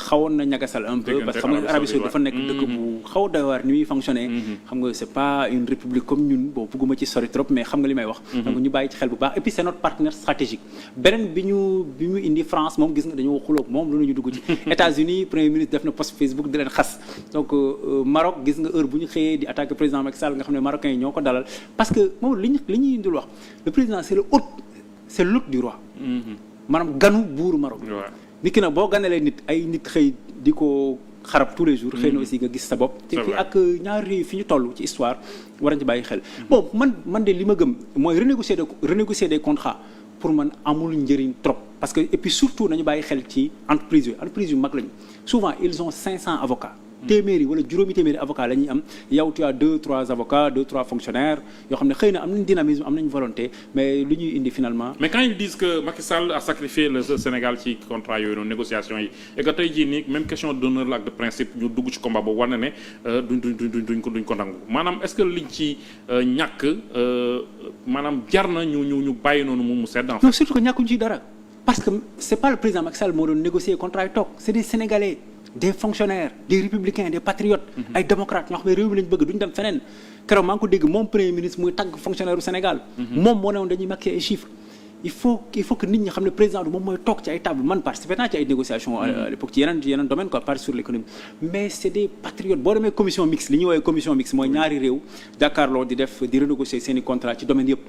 xawoon na ñagasal un peu parce que xam nga Arabie Saoudite dafa nekk dëkk bu xaw a doy waar ni muy fonctionner xam nga c'est pas une république comme ñun bon bugguma ci sori trop mais xam nga li may wax donc ñu bàyyi ci xel bu baax et puis c'est notre partenaire stratégique beneen bi mu indi France moom gis nga dañoo xuloog moom lu ñu dugg ci États-Unis premier ministre def na post Facebook di leen xas donc Maroc gis nga heure bu ñu xëyee di attaquer président Macky Sall nga xam ne Marocains yi ñoo ko dalal parce que moom li ñuy indil wax le président c'est l'hôte du roi maanaam ganu buuru Maroc nit ki nag boo ganalee nit ay nit xëy di ko xarab tous les jours xëy na aussi nga gis sa bopp te fi ak ñaari réew fi ñu toll ci histoire war nañ ci bàyyi xel bon man de li ma gëm mooy renégocier des contrats pour man amul njëriñ trop parce que et puis surtout nañu bàyyi xel ci entreprise yu mag lañu souvent ils ont 500 avocats téeméeri wala juróomi téeméeri avocat la ñuy am yow tu as 2-3 avocats 2-3 fonctionnaires yoo xam ne xëy na am nañ dynamisme am nañ volonté mais lu ñuy indi finalement. mais quand ils disent que Macky Sall a sacrifié le Sénégal ci contrat yooyu noonu négociation yi et que tey jii nii même question d'honneur la ak de principe ñu dugg ci combat boobu war na ne duñ ko nangu maanaam est-ce que liñ ci ñàkk maanaam jar na ñu bàyyi noonu mu sedd. non surtout que ñàkkuñ ci dara parce que c'est pas le président Macky Sall moo doon négocier contrat yi toog c'est des Sénégalais. des fonctionnaires des républicains des patriotes ay démocrates ñoo xam ne réew mi lañ bëgg duñ dem feneen keroog maa ngi ko dégg moom premier ministre muy tagg fonctionnaire u Sénégal moom moo ne woon dañuy marqué ay chiffres il faut que nit ñi xam ne président du moom mooy toog ci ay table man participer naa ci ay négociations à l'époque ci yeneen domaine quoi pas sur l'économie mais c'est des patriotes boo demee commission mixte li ñuy woowee commission mixte mooy ñaari réew jàkkaarloo di renégocier seen i contrat ci domaine yëpp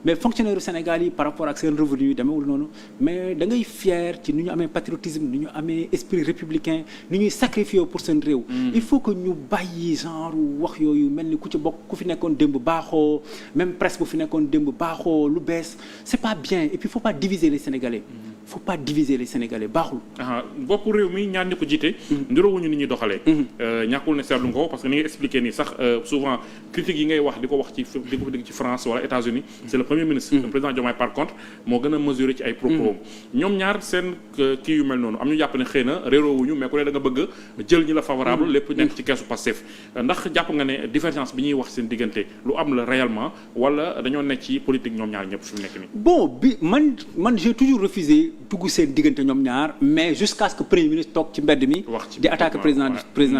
mais fonctionnaire u Sénégal yi par rapport ak seen revenu yi demeewul noonu mais da ngay fier ci ni ñu amee patriotisme ni ñu amee esprit républicain ni ñuy sacrifier pour seen réew il faut que ñu bàyyi genre wax yooyu mel ni ku ci bokk ku fi nekkoon démb baaxoo même presse bu fi nekkoon démb baaxoo lu bees c'est pas bien et puis il faut pas diviser les Sénégalais baaxul. bopp réew mi ñaar ñi ko jiite. ndiroowuñu ni ñuy doxalee. ñàkkul ne seetlu nga ko parce que ni nga expliqué nii sax souvent critiques yi ngay wax di ko wax ci France wala États-Unis c'est le premier ministre. le président Diomaye par contre moo gën a mesurer ci ay propos. ñoom ñaar seen kii yu mel noonu am ñu jàpp ne xëy na réeroowuñu mais ku ne da nga bëgg jël ñi la favorable lépp nekk ci keesu Pastef ndax jàpp nga ne divergence bi ñuy wax seen diggante lu am la réellement wala dañoo nekk ci politique ñoom ñaar ñëpp fi mu nekk nii. bon bi man j'ai toujours refusé dugg seen diggante ñoom ñaar mais jusqu'à ce que premier ministre toog ci mbedd mi di attaquer président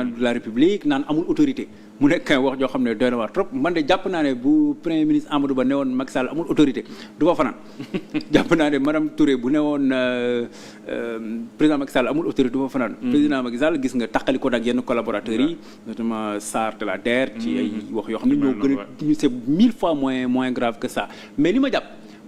de la République naan amul autorité mu nekk wax joo xam ne doy na waar trop man de jàpp naa ne bu premier ministre Amadou Ba ne woon Macky Sall amul autorité du fa fanaan jàpp naa ne madame Touré bu ne woon président Macky Sall amul autorité du fa fanaan président Macky Sall gis nga taqali ko ak yenn collaborateurs yi notamment Sarr de la DER ci ay wax yoo xam ne ñoo gën a c'est 1000 fois moins grave que ça mais li ma jàpp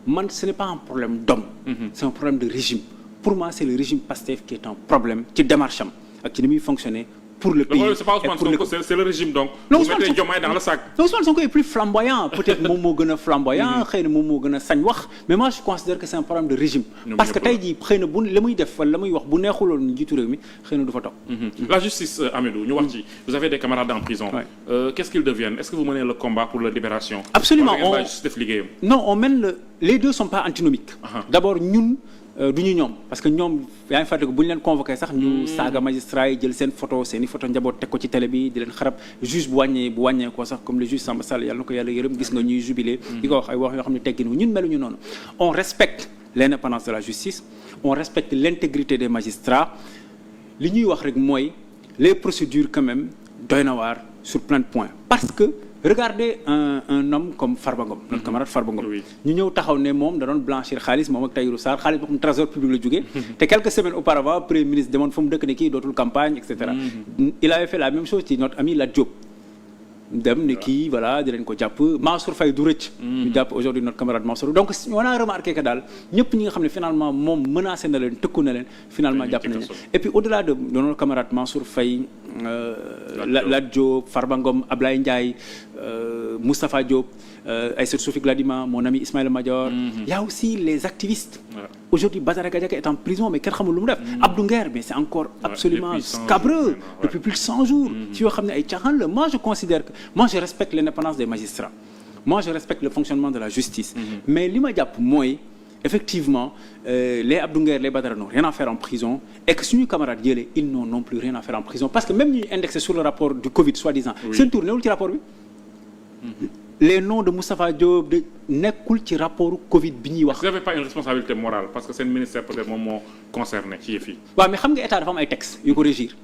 man ce n'est pas un problème d'homme c'est un problème de régime pour moi c'est le régime Pastef qui est un problème ci démarche am ak ci ni muy fonctionner pour le pays c'est pas Ousmane Sonko, c'est le régime donc vous mettez Diomaye dans le sac. Ousmane Sonko est plus flamboyant peut-être moom moo gën a flamboyant xëy na moom moo gën a sañ wax mais moi je considère que c'est un problème de régime parce que tey jii xëy na bu la muy def wala la muy wax bu neexuloon njiitu réew mi xëy na du fa toog. La justice Hamidou ñu wax ci vous avez des camarades en prison qu'est-ce qu'ils deviennent est-ce que vous menez le combat pour leur libération? Absolument on mène les deux sont pas antinomiques. D'abord ñun du ñu ñoom parce que ñoom yaa ngi fàttaliku bu ñu leen convoqué sax ñu saaga magistrat yi jël seen photo njaboot teg ko ci télé bi di leen xarab juge bu wàññee ko sax comme le juge Samba Sall yàlla na ko yàlla yërëm gis nga ñuy jubilé di ko wax ay wax yoo xam ne teggin ñun meluñu noonu on respecte l'indépendance de la justice on respecte l'intégrité des magistrats li ñuy wax rek mooy les procédures quand même doy na waar sur plein de points parce que regardez un homme comme Farba Ngom notre camarade Farba Ngom ñu ñëw taxaw ne moom da doon blanchir xaalis moom ak Tahirou Sarr xaalis boo xam ne trésor public la jógee te quelques semaines auparavant premier ministre demoon fa mu dëkk ne kii dootul campagne et cetera il avait fait la même chose ci notre ami Lat Diop dem ne kii voilà di leen ko jàpp Mansour Faye du rëcc ñu jàpp aujourd'hui notre camarade Mansour donc on a remarqué que daal ñëpp ñi nga xam ne finalement moom menacé na leen tëkku na leen finalement jàpp nañu et puis au-delà de notre camarade Mansour Faye Lat Diop Farba Ngom Ablaye Ndiaye Moustapha Diop, Aïssatou Sophie Gladima, mon ami Ismaïla Madior. Il y a aussi les activistes. Aujourd'hui, Badara Gadiaga est en prison, mais kenn xamul lu mu def. Abdou Nguer, mais c'est encore absolument scabreux depuis plus de 100 jours. ci yoo xam ne ay caaxaan la. Moi, je considère que je respecte l'indépendance des magistrats. Moi, je respecte le fonctionnement de la justice. Mais li ma jàpp mooy effectivement les Abdou Nguer, les Badara n'ont rien à faire en prison et que suñu camarades yële ils n'ont non plus rien à faire en prison parce que même ñuy indexé sur le rapport du Covid soi-disant seen tour newul ci rapport bi les noms de Moustapha Diop de nekkul ci rapport Covid bi ñuy wax. vous n'avez pas une responsabilité morale parce que seen ministère peut-être moom moo concerné ci yëf yi. waaw mais xam nga état dafa am ay textes yu ko régir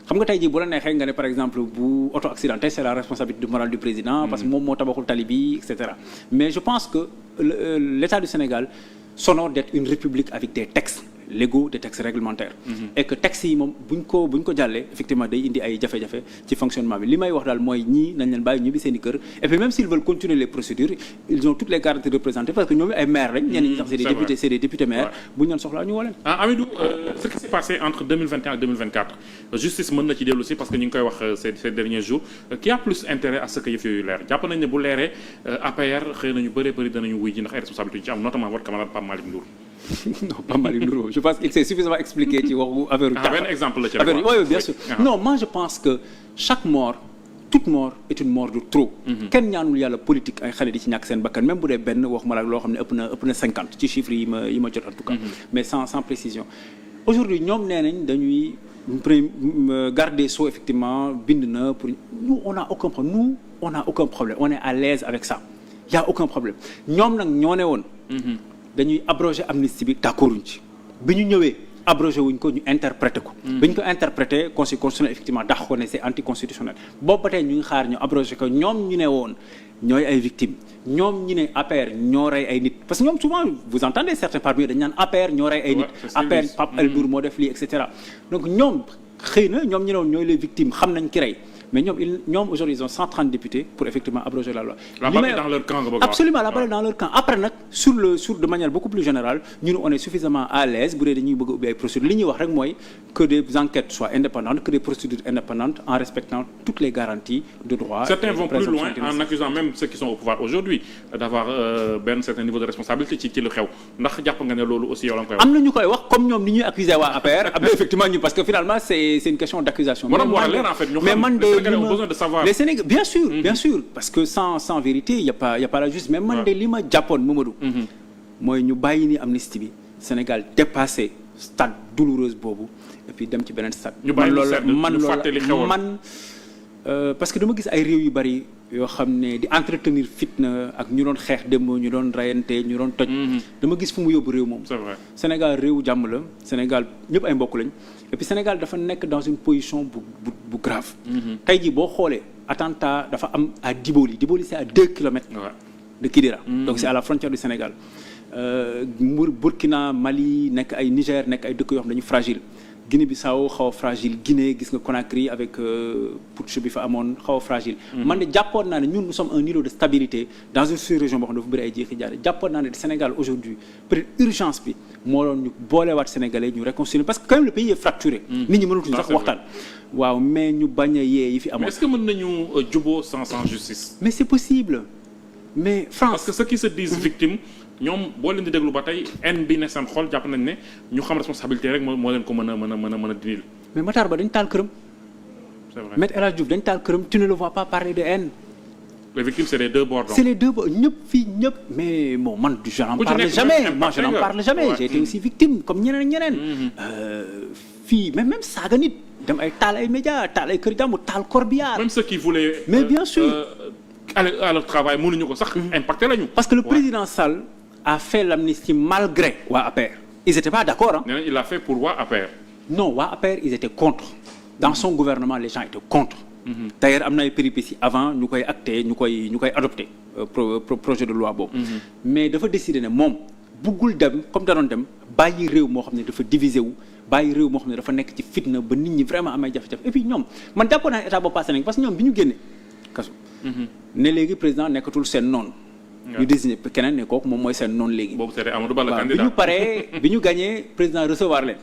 xam nga tey jii bu la neexee nga ne par exemple bu auto accidenté c'est la responsabilité morale du président parce que moom moo tabaxul tali bi et cetera mais je pense que l'État du Sénégal s'honore d'être une république avec des textes légaux, des textes réglementaires. Et que textes yi moom buñ ko jàllee effectivement day indi ay jafe-jafe ci fonctionnement bi li may wax daal mooy ñii nañ leen bàyyi ñibbi seen i kër et puis même s'ils veulent continuer les procédures ils ont toutes les garanties représentées parce que ñoom ay maires lañ ñenn ñi sax c'est des députés maires bu ñu leen soxlaa ñu woo leen. Amidou ce qui s'est passé entre 2021 et 2024 justice mën na ci dellu si parce que ñu ngi koy wax ces derniers jours qui a plus intérêt à ce que yëf yooyu leer jàpp nañ ne bu leeree APR xëy na ñu bëri danañu wuy ji ndax ay responsabilités ci am notamment votre camarade Pape Malick Ndour. Non, pas Malick Ndour. Je pense qu'il s'est suffisamment expliqué ci waxu affaire benn exemple la ci oui, bien sûr. Non, moi je pense que chaque mort, toute mort est une mort de trop. Kenn ñaanul yàlla politique ay xale di ci ñàkk seen bakkan même bu dee benn waxuma la loo xam ne ëpp na 50 ci chiffres yi ma jot en tout cas. Mais sans précision. Aujourd'hui ñoom nee nañ dañuy garde des Sceaux effectivement bind na pour nous on n'a aucun problème on est à l'aise avec ça. Il y a aucun problème ñoom nag ñoo ne woon. dañuy abroger amnistie bi d'accorduñ ci bi ñu ñëwee abrogé wuñ ko ñu interprété ko. bi ñu ko interprété conseil constitutionnel effectivement dax ko ne c'est anticonstitutionnel boobu ba tey ñu ngi xaar ñu abrogé ko ñoom ñu ne woon ñooy ay victimes ñoom ñu ne APR ñoo rey ay nit parce que ñoom souvent vous entendez certains parmi eux dañu naan APR ñoo rey ay nit. APR Pape El Ndour moo def lii et cetera donc ñoom xëy na ñoom ñu ne woon ñooy les victimes xam nañ ki rey. Mais ñoom aujourd'hui ils ont 130 députés pour effectivement abroger la loi. La balle est dans leur camp. Absolument, la balle est dans leur camp. Après nag sur de manière beaucoup plus générale ñun on est suffisamment à l'aise bu dee dañuy bëgg a ubbi ay procédures li ñuy wax rek mooy que des enquêtes soient indépendantes que des procédures indépendantes en respectant toutes les garanties de droit. Certains vont plus loin en accusant même ceux qui sont au pouvoir aujourd'hui d'avoir benn certain niveau de responsabilité ci lu xew ndax jàpp nga ne loolu aussi yow la nga koy wax. am na ñu koy wax comme ñoom ni ñuy accuser waa APR effectivement ñu parce que finalement c'est une question d'accusation. Mais man les Sénégalais bien sûr parce que sans vérité il y a pas la justice mais man de li ma jàppoon Mamadou mooy ñu bàyyi ni amnistie bi Sénégal dépassé stade douloureuse boobu et puis dem ci beneen stade man parce que dama gis ay réew yu bari yoo xam ne di entretenir fitna ak ñu doon xeex démb ñu doon rayante ñu doon toj dama gis fu mu yóbbu réew moom Sénégal réewu jàmm la Sénégal ñëpp ay mbokk lañ et puis Sénégal dafa nekk dans une position bu grave tey jii boo xoolee attentat dafa am à Diboli c'est à 2 kilomètres de Kidira donc c'est à la frontière du Sénégal Burkina Mali nekk ay Niger nekk ay dëkk yoo xam dañu fragile Guinée-Bissau xaw a fragile Guinée gis nga Conakry avec putsch bi fa amoon xaw a fragile man de jàppoon naa ne ñun nous sommes un îlot de stabilité dans une sous-région boo xam ne dafa bëri ay jeexi jaare jàppoon naa ne Sénégal aujourd'hui peut-être urgence bi moo doon ñu boolewaat Sénégalais ñu réconcilier parce que quand même le pays est fracturé nit ñi mënatuñu sax waxtaan waaw mais ñu bañ a yee yi fi amoon. Mais est-ce que mën nañu juboo sans justice. Mais c'est possible mais France. Parce que ceux qui se disent victimes ñoom boo leen di déglu ba tey haine bi ne seen xol jàpp nañ ne ñu xam responsabilité rek moo leen ko mën a dindil. Mais Matar Ba dañ taal këram. C'est vrai Maître El Hadji Diouf dañ taal këram tu ne le vois pas parler de haine. Les victimes c'est les deux bords. C'est les deux bords ñëpp fii ñëpp mais bon man je n'en parle jamais moi je n'en parle jamais j'ai été aussi victime comme ñeneen fii même saaga nit. dem ay taal ay médias taal ay kër jàmbur taal corbillard. Même ceux qui voulaient. Mais bien sûr. aller à leur travail mënuñu ko sax impacté lañu. Parce que le président Sall a fait l'amnistie malgré waa APR. Ils étaient pas d'accord hein. Il l'a fait pour waa APR. Non waa APR ils étaient contre. Dans son gouvernement les gens étaient contre. D'ailleurs am na ay péripéties avant ñu koy acté ñu koy adopté projet de loi boobu. Mais dafa décider ne moom buggul dem comme da doon dem bàyyi réew moo xam ne dafa divisé wu. bàyyi réew moo xam ne dafa nekk ci fitna ba nit ñi vraiment amay jafe-jafe et puis ñoom man jàppoon naa état boobu passé nañ parce que ñoom bi ñu génne kaso ne léegi président nekkatul seen noonu ñu désigné keneen ne kooku moom mooy seen noonu léegi boobu c'était Amadou Ba la candidat bi ñu paree bi ñu gagné président recevoir leen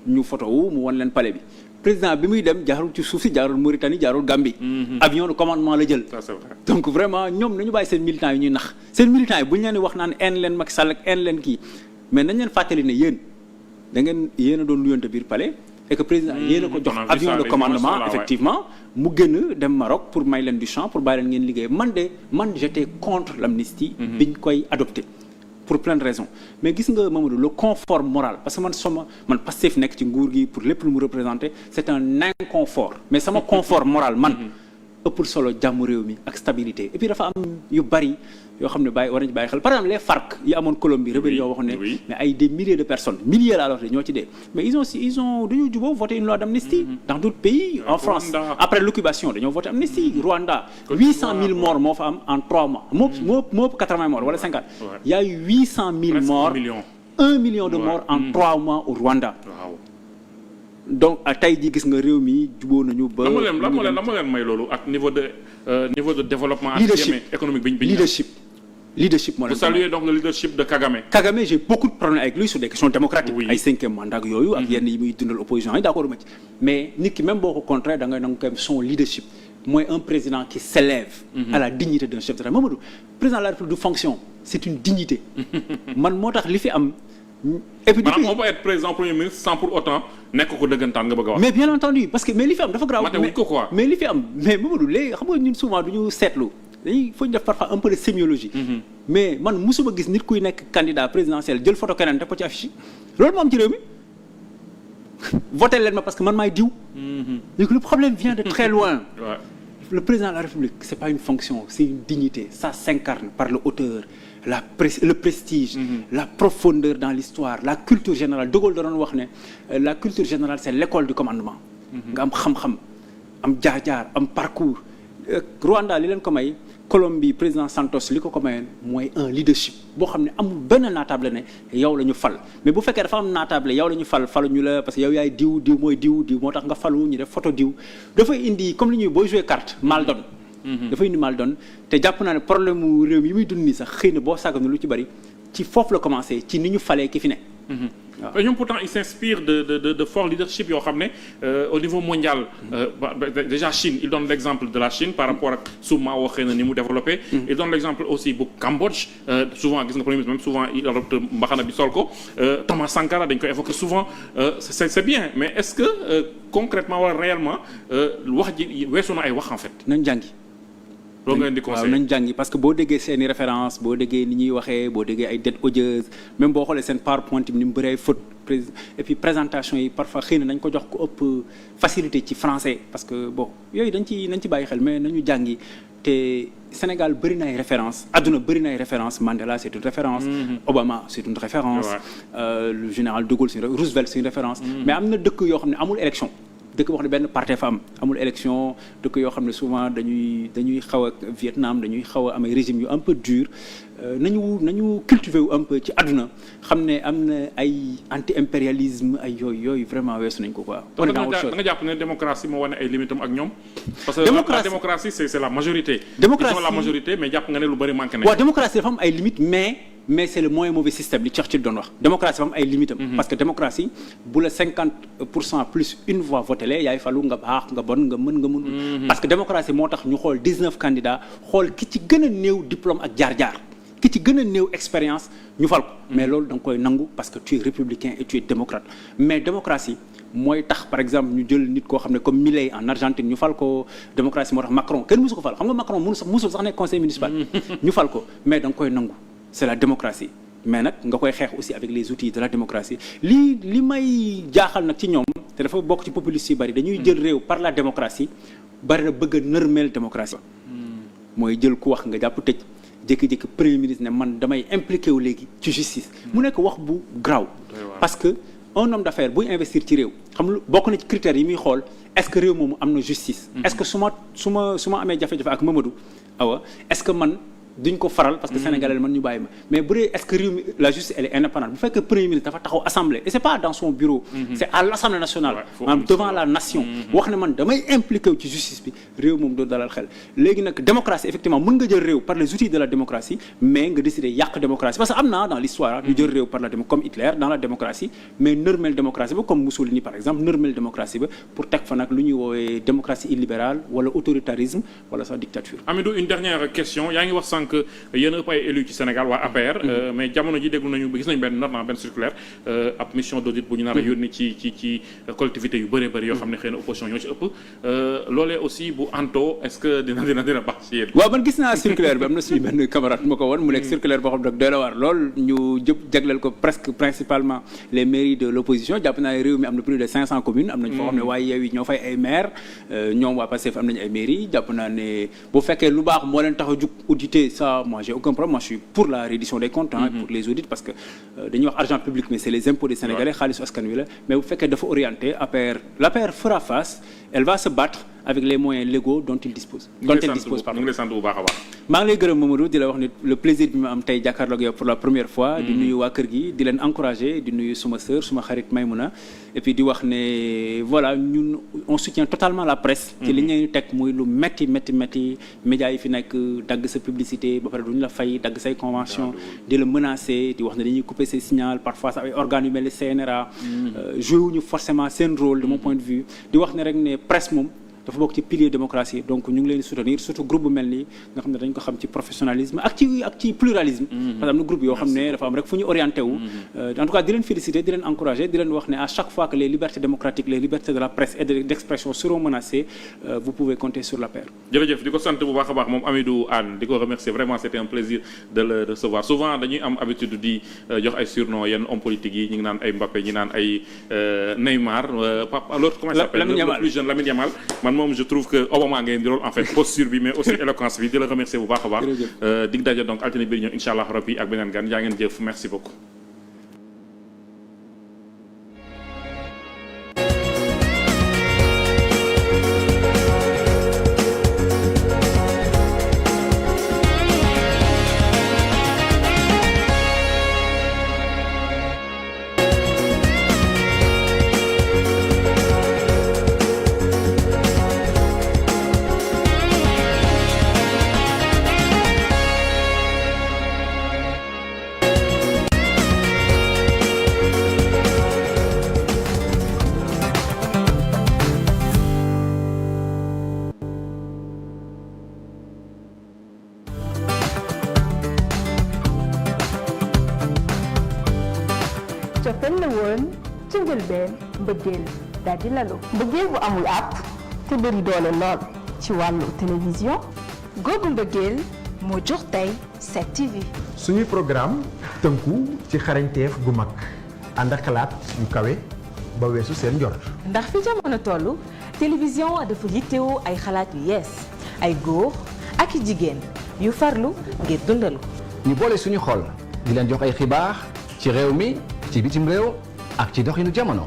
ñu photo wu mu won leen palais bi président bi muy dem jaarul ci suuf si jaarul Mauritanie jaarul Gambie. avion de commandement la jël. Ça, c'est vrai. donc vraiment ñoom nañu bàyyi seen militants yi ñuy nax seen militants yi bu ñu leen di wax naan en leen Macky Sall ak en leen kii mais nañ leen fàttali ne yéen da ngeen yéen a doon luyante biir palais et que président yéen a ko jox avion de commandement effectivement mu gën a dem Maroc pour may leen du champ pour bàyyi leen ngeen liggéey man j'étais contre l'amnistie biñ koy adopté pour plein de raisons mais gis nga Mamadou le confort moral parce que man Pastef nekk ci nguur gi pour lépp lu mu représenté c'est un inconfort mais sama confort moral man ëppul solo jàmm réew mi ak stabilité et puis dafa am yu bari yoo xam ne war nañu bàyyi xel par exemple les FARC yi amoon Colombie rébellion waxoon ne mais ay des milliers de personnes milliers laa wax ñoo ci dee mais ils ont dañoo jubóo voté une loi d'amnistie dans d'autres pays en France après l'occupation dañoo voté amnistie Rwanda 800 000 morts moo fa am en 3 mois moo 80 morts wala 50 il y a eu 800 000 morts 1 million de morts en 3 mois au Rwanda donc tey jii gis nga réew mi jubóo nañu ba. la ma leen may loolu ak niveau de développement. économique bi leadership moo leen. vous saluez donc le leadership de Kagame. Kagame j'ai beaucoup de problèmes avec lui sur des questions démocratiques. ay 5e mandat ak yooyu. ak yenn yi muy dundal opposition yi d'accord ma ci. mais nit ki même boo ko contraire da ngay nangu ko son leadership mooy un président qui s'élève à la dignité d'un chef d'État. Mamadou président de la République de fonction c'est une dignité. man moo tax li fi am. et puis on peut être président premier ministre sans pour autant nekk ko dëggantaan nga bëgg a wax. mais bien entendu parce que mais li fi am dafa grave. mais li fi am mais Mamadou léegi xam nga ñun souvent du ñu seetlu dañuy faut ñu def parfois un peu de sémiologie. mais man musuma gis nit kuy nekk candidat présidentiel jël photo keneen def ko ci affiche yi loolu moo am ci réew mi voté leen ma parce que man maay diw. donc le problème vient de très loin. Le président de la République c'est pas une fonction c'est une dignité ça s'incarne par le hauteur. le prestige, la profondeur dans l'histoire, la culture générale. De Gaulle da doon wax ne la culture générale c'est l'école du commandement. nga am xam-xam am jaar-jaar am parcours. Rwanda li leen ko may Colombie président Santos li ko mayoon mooy un leadership boo xam ne amul benn naatable ne yow la ñu fal mais bu fekkee dafa am naatable yow la ñu falu ñu la parce que yow yaay diw mooy diw moo tax nga falu ñu def photo diw dafay indi comme li ñuy booy jouer carte mal donne. dafay indi mal doon te jàpp naa ne problème mu réew mi yi muy dund nii sax xëy na boo sàgganu lu ci bari ci foofu la commencé ci ni ñu falee ki fi ne. waaw ñoom pourtant ils s'inspirent de fort leadership yoo xam ne au niveau mondial. déjà Chine il donne l'exemple de la Chine par rapport ak souvent waxee na ni mu développé. il donne l'exemple aussi bu Cambodge souvent gis nga premier ministre même souvent il adopte mbaxana bi sol ko Thomas Sankara dañ koy évoquer souvent c'est bien mais est-ce que concrètement wala réellement wax ji weesu na ay wax en fait. nañ jàngi. loolu nga leen di conseil waaw nañ jàngi parce que boo déggee seeni référence boo déggee ni ñuy waxee boo déggee ay dettes odieuses même boo xoolee seen PowerPoint ni mu bëree ay fautes et puis présentation yi parfois xëy na nañ ko jox ko ëpp facilité ci français parce que bon yooyu nañ ci bàyyi xel mais nañu jàngi te Sénégal bëri na ay références adduna bëri na ay références Mandela c'est une référence. Obama c'est une référence. Le général de Gaulle Roosevelt c'est une référence. mais am na dëkk yoo xam ne amul élection. dëkk boo xam ne benn parti fa am amul élection dëkk yoo xam ne souvent dañuy xaw a Vietnam dañuy xaw a am ay régime yu un peu dur nañu cultiver wu un peu ci àdduna xam ne am na ay anti-impérialisme ay yooyu vraiment weesu nañ ko quoi. on est dans autre chose da nga jàpp ne démocratie moo wane ay limitam ak ñoom. parce que la démocratie c'est la majorité. démocratie ils ont la majorité mais jàpp nga ne lu bari manqué nañ. waaw démocratie dafa am ay limites mais c'est le moins mauvais système li Churchill doon wax démocratie dafa am ay limites parce que démocratie bu la 50% plus une voix voté lee yaay falu nga baax nga bon nga mën nga mun. parce que démocratie moo tax ñu xool 19 candidats xool ki ci gën a néew diplôme ak jaar-jaar ki ci gën a néew expérience ñu fal ko. mais loolu da nga koy nangu parce que tu es républicain et tu es démocrate mais démocratie mooy tax par exemple ñu jël nit koo xam ne comme Milei en Argentine ñu fal ko démocratie moo tax Macron kenn mësu ko fal xam nga Macron musul sax nekk conseil municipal. ñu fal ko mais da nga koy nangu. c'est la démocratie mais nag nga koy xeex aussi avec les outils de la démocratie li may jaaxal nag ci ñoom te dafa bokk ci populistes yu bari dañuy jël réew par la démocratie bari na bëgg a nërmeel démocratie mooy jël ku wax nga jàpp tëj jékki-jékki premier ministre ne man damay impliqué wu léegi ci justice mu nekk wax bu graw parce que un homme d'affaires buy investir ci réew xam lu bokk na ci critères yi muy xool est-ce que réew moomu am na justice est-ce que su ma amee jafe-jafe ak Mamadou Awa est-ce que man duñ ko faral parce que sénégalais la mën ñu bàyyi ma mais bu dee est-ce que réew mi la justice elle est indépendante bu fekkee premier ministre dafa taxaw assemblée et c'est pas dans son bureau c'est à l'Assemblée nationale maanaam devant la nation wax ne man damay impliqué wu ci justice bi réew moom doo dalal xel léegi nag démocratie effectivement mën nga jël réew par les outils de la démocratie mais nga décider yàq démocratie parce que am na dans l'histoire ñu jël réew par la comme Hitler dans la démocratie mais nërmel démocratie ba comme Mussolini par exemple nërmel démocratie ba pour teg fa nag lu ñuy woowee démocratie illibérale wala autoritarisme wala sax dictature. Amidou, une dernière question yaa ngi wax sànq yéen a ay élus ci Sénégal waa APR mais jamono ji déglu nañu gis nañu benn circulaire ab mission d'audit bu ñu nar a yónni ci collectivité yu bëree bëri yoo xam ne xëy na opposition ñoo ci ëpp loolee aussi bu anto est-ce que dina baax ci yéen. waaw man gis naa circulaire bi am na suñu benn camarade ma ko woon mu nekk circulaire boo xam ne doy la waar lool ñu jagleel ko presque principalement les mairies de l'opposition jàpp naa ne réew mi am na plus de 500 communes am nañ foo xam ne waaye yow yi ñoo fay ay maires ñoom waa Pastef am nañu ay mairies jàpp naa ne bu fekkee lu baax moo leen tax a jug auditer ça moi j'ai aucun problème moi je suis pour la reddition des comptes pour les audits parce que dañuy wax argent public mais c'est les impôts des Sénégalais xaalisu askan wi la mais bu fekkee dafa orienté l'APR fera face elle va se battre avec les moyens légaux dont il dispose. pardon. ñu ngi lay sant bu baax a baax. maa ngi lay gërëm Mamadou di la wax ne le plaisir bi ma am tey jàkkaarloog yow pour la première fois. di nuyu waa kër gi di leen encourager di nuyu suma sœur suma xarit Maymouna et puis di wax ne voilà ñun on soutient totalement la presse. ci li ñu teg muy lu métti médias yi fi nekk dagg sa publicité ba pare duñu la fay dagg say convention di la menacer di wax ne dañuy couper ses signaux parfois sax ay organes yu mel ni CNRA. joué wuñu forcément seen rôle de mon point de vue di wax ne rek ne presse moom. dafa bokk ci pilier démocratie donc ñu ngi leen di soutenir surtout groupe bu mel nii nga xam ne dañ ko xam ci professionnalisme ak ci pluralisme parce que am na groupe yoo xam ne dafa am rek fu ñu orienté wu en tout cas di leen féliciter di leen encourager di leen wax ne à chaque fois que les libertés démocratiques les libertés de la presse et d'expression seront menacées vous pouvez compter sur l'APR. jërëjëf di ko sant bu baax a baax moom Amidou Anne di ko remercier vraiment c'était un plaisir de le recevoir souvent dañuy am habitude di jox ay surnoms yenn hommes politiques yi ñu ngi naan ay Mbappé ñi naan ay Neymar l'autre comment il s'appelle le plus jeune Lamine Yamal moom je trouve que Obama ngay ndirool en fait posture bi mais aussi éloquence bi di la remercier bu baax a baax dig daje donc altine bi ñëw inshallah rabbi ak beneen gan yaa ngeen jëf merci beaucoup. cofeel la woon ci njëlbeen mbëggeel daal di lalu mbëggeel bu amul àpp te bëri doole lool ci wàllu télévision googu mbëggeel moo jox tey 7TV. suñuy programme tënku ci xarañteef gu mag ànd ak xalaat yu kawe ba weesu seen njort. ndax fi jamono toll télévision dafa yittewoo ay xalaat yu yees ay góor ak i jigéen yu farlu ngir dundal ko. ñu boole suñu xol di leen jox ay xibaar ci réew mi ci bitim réew ak ci doxinu jamono.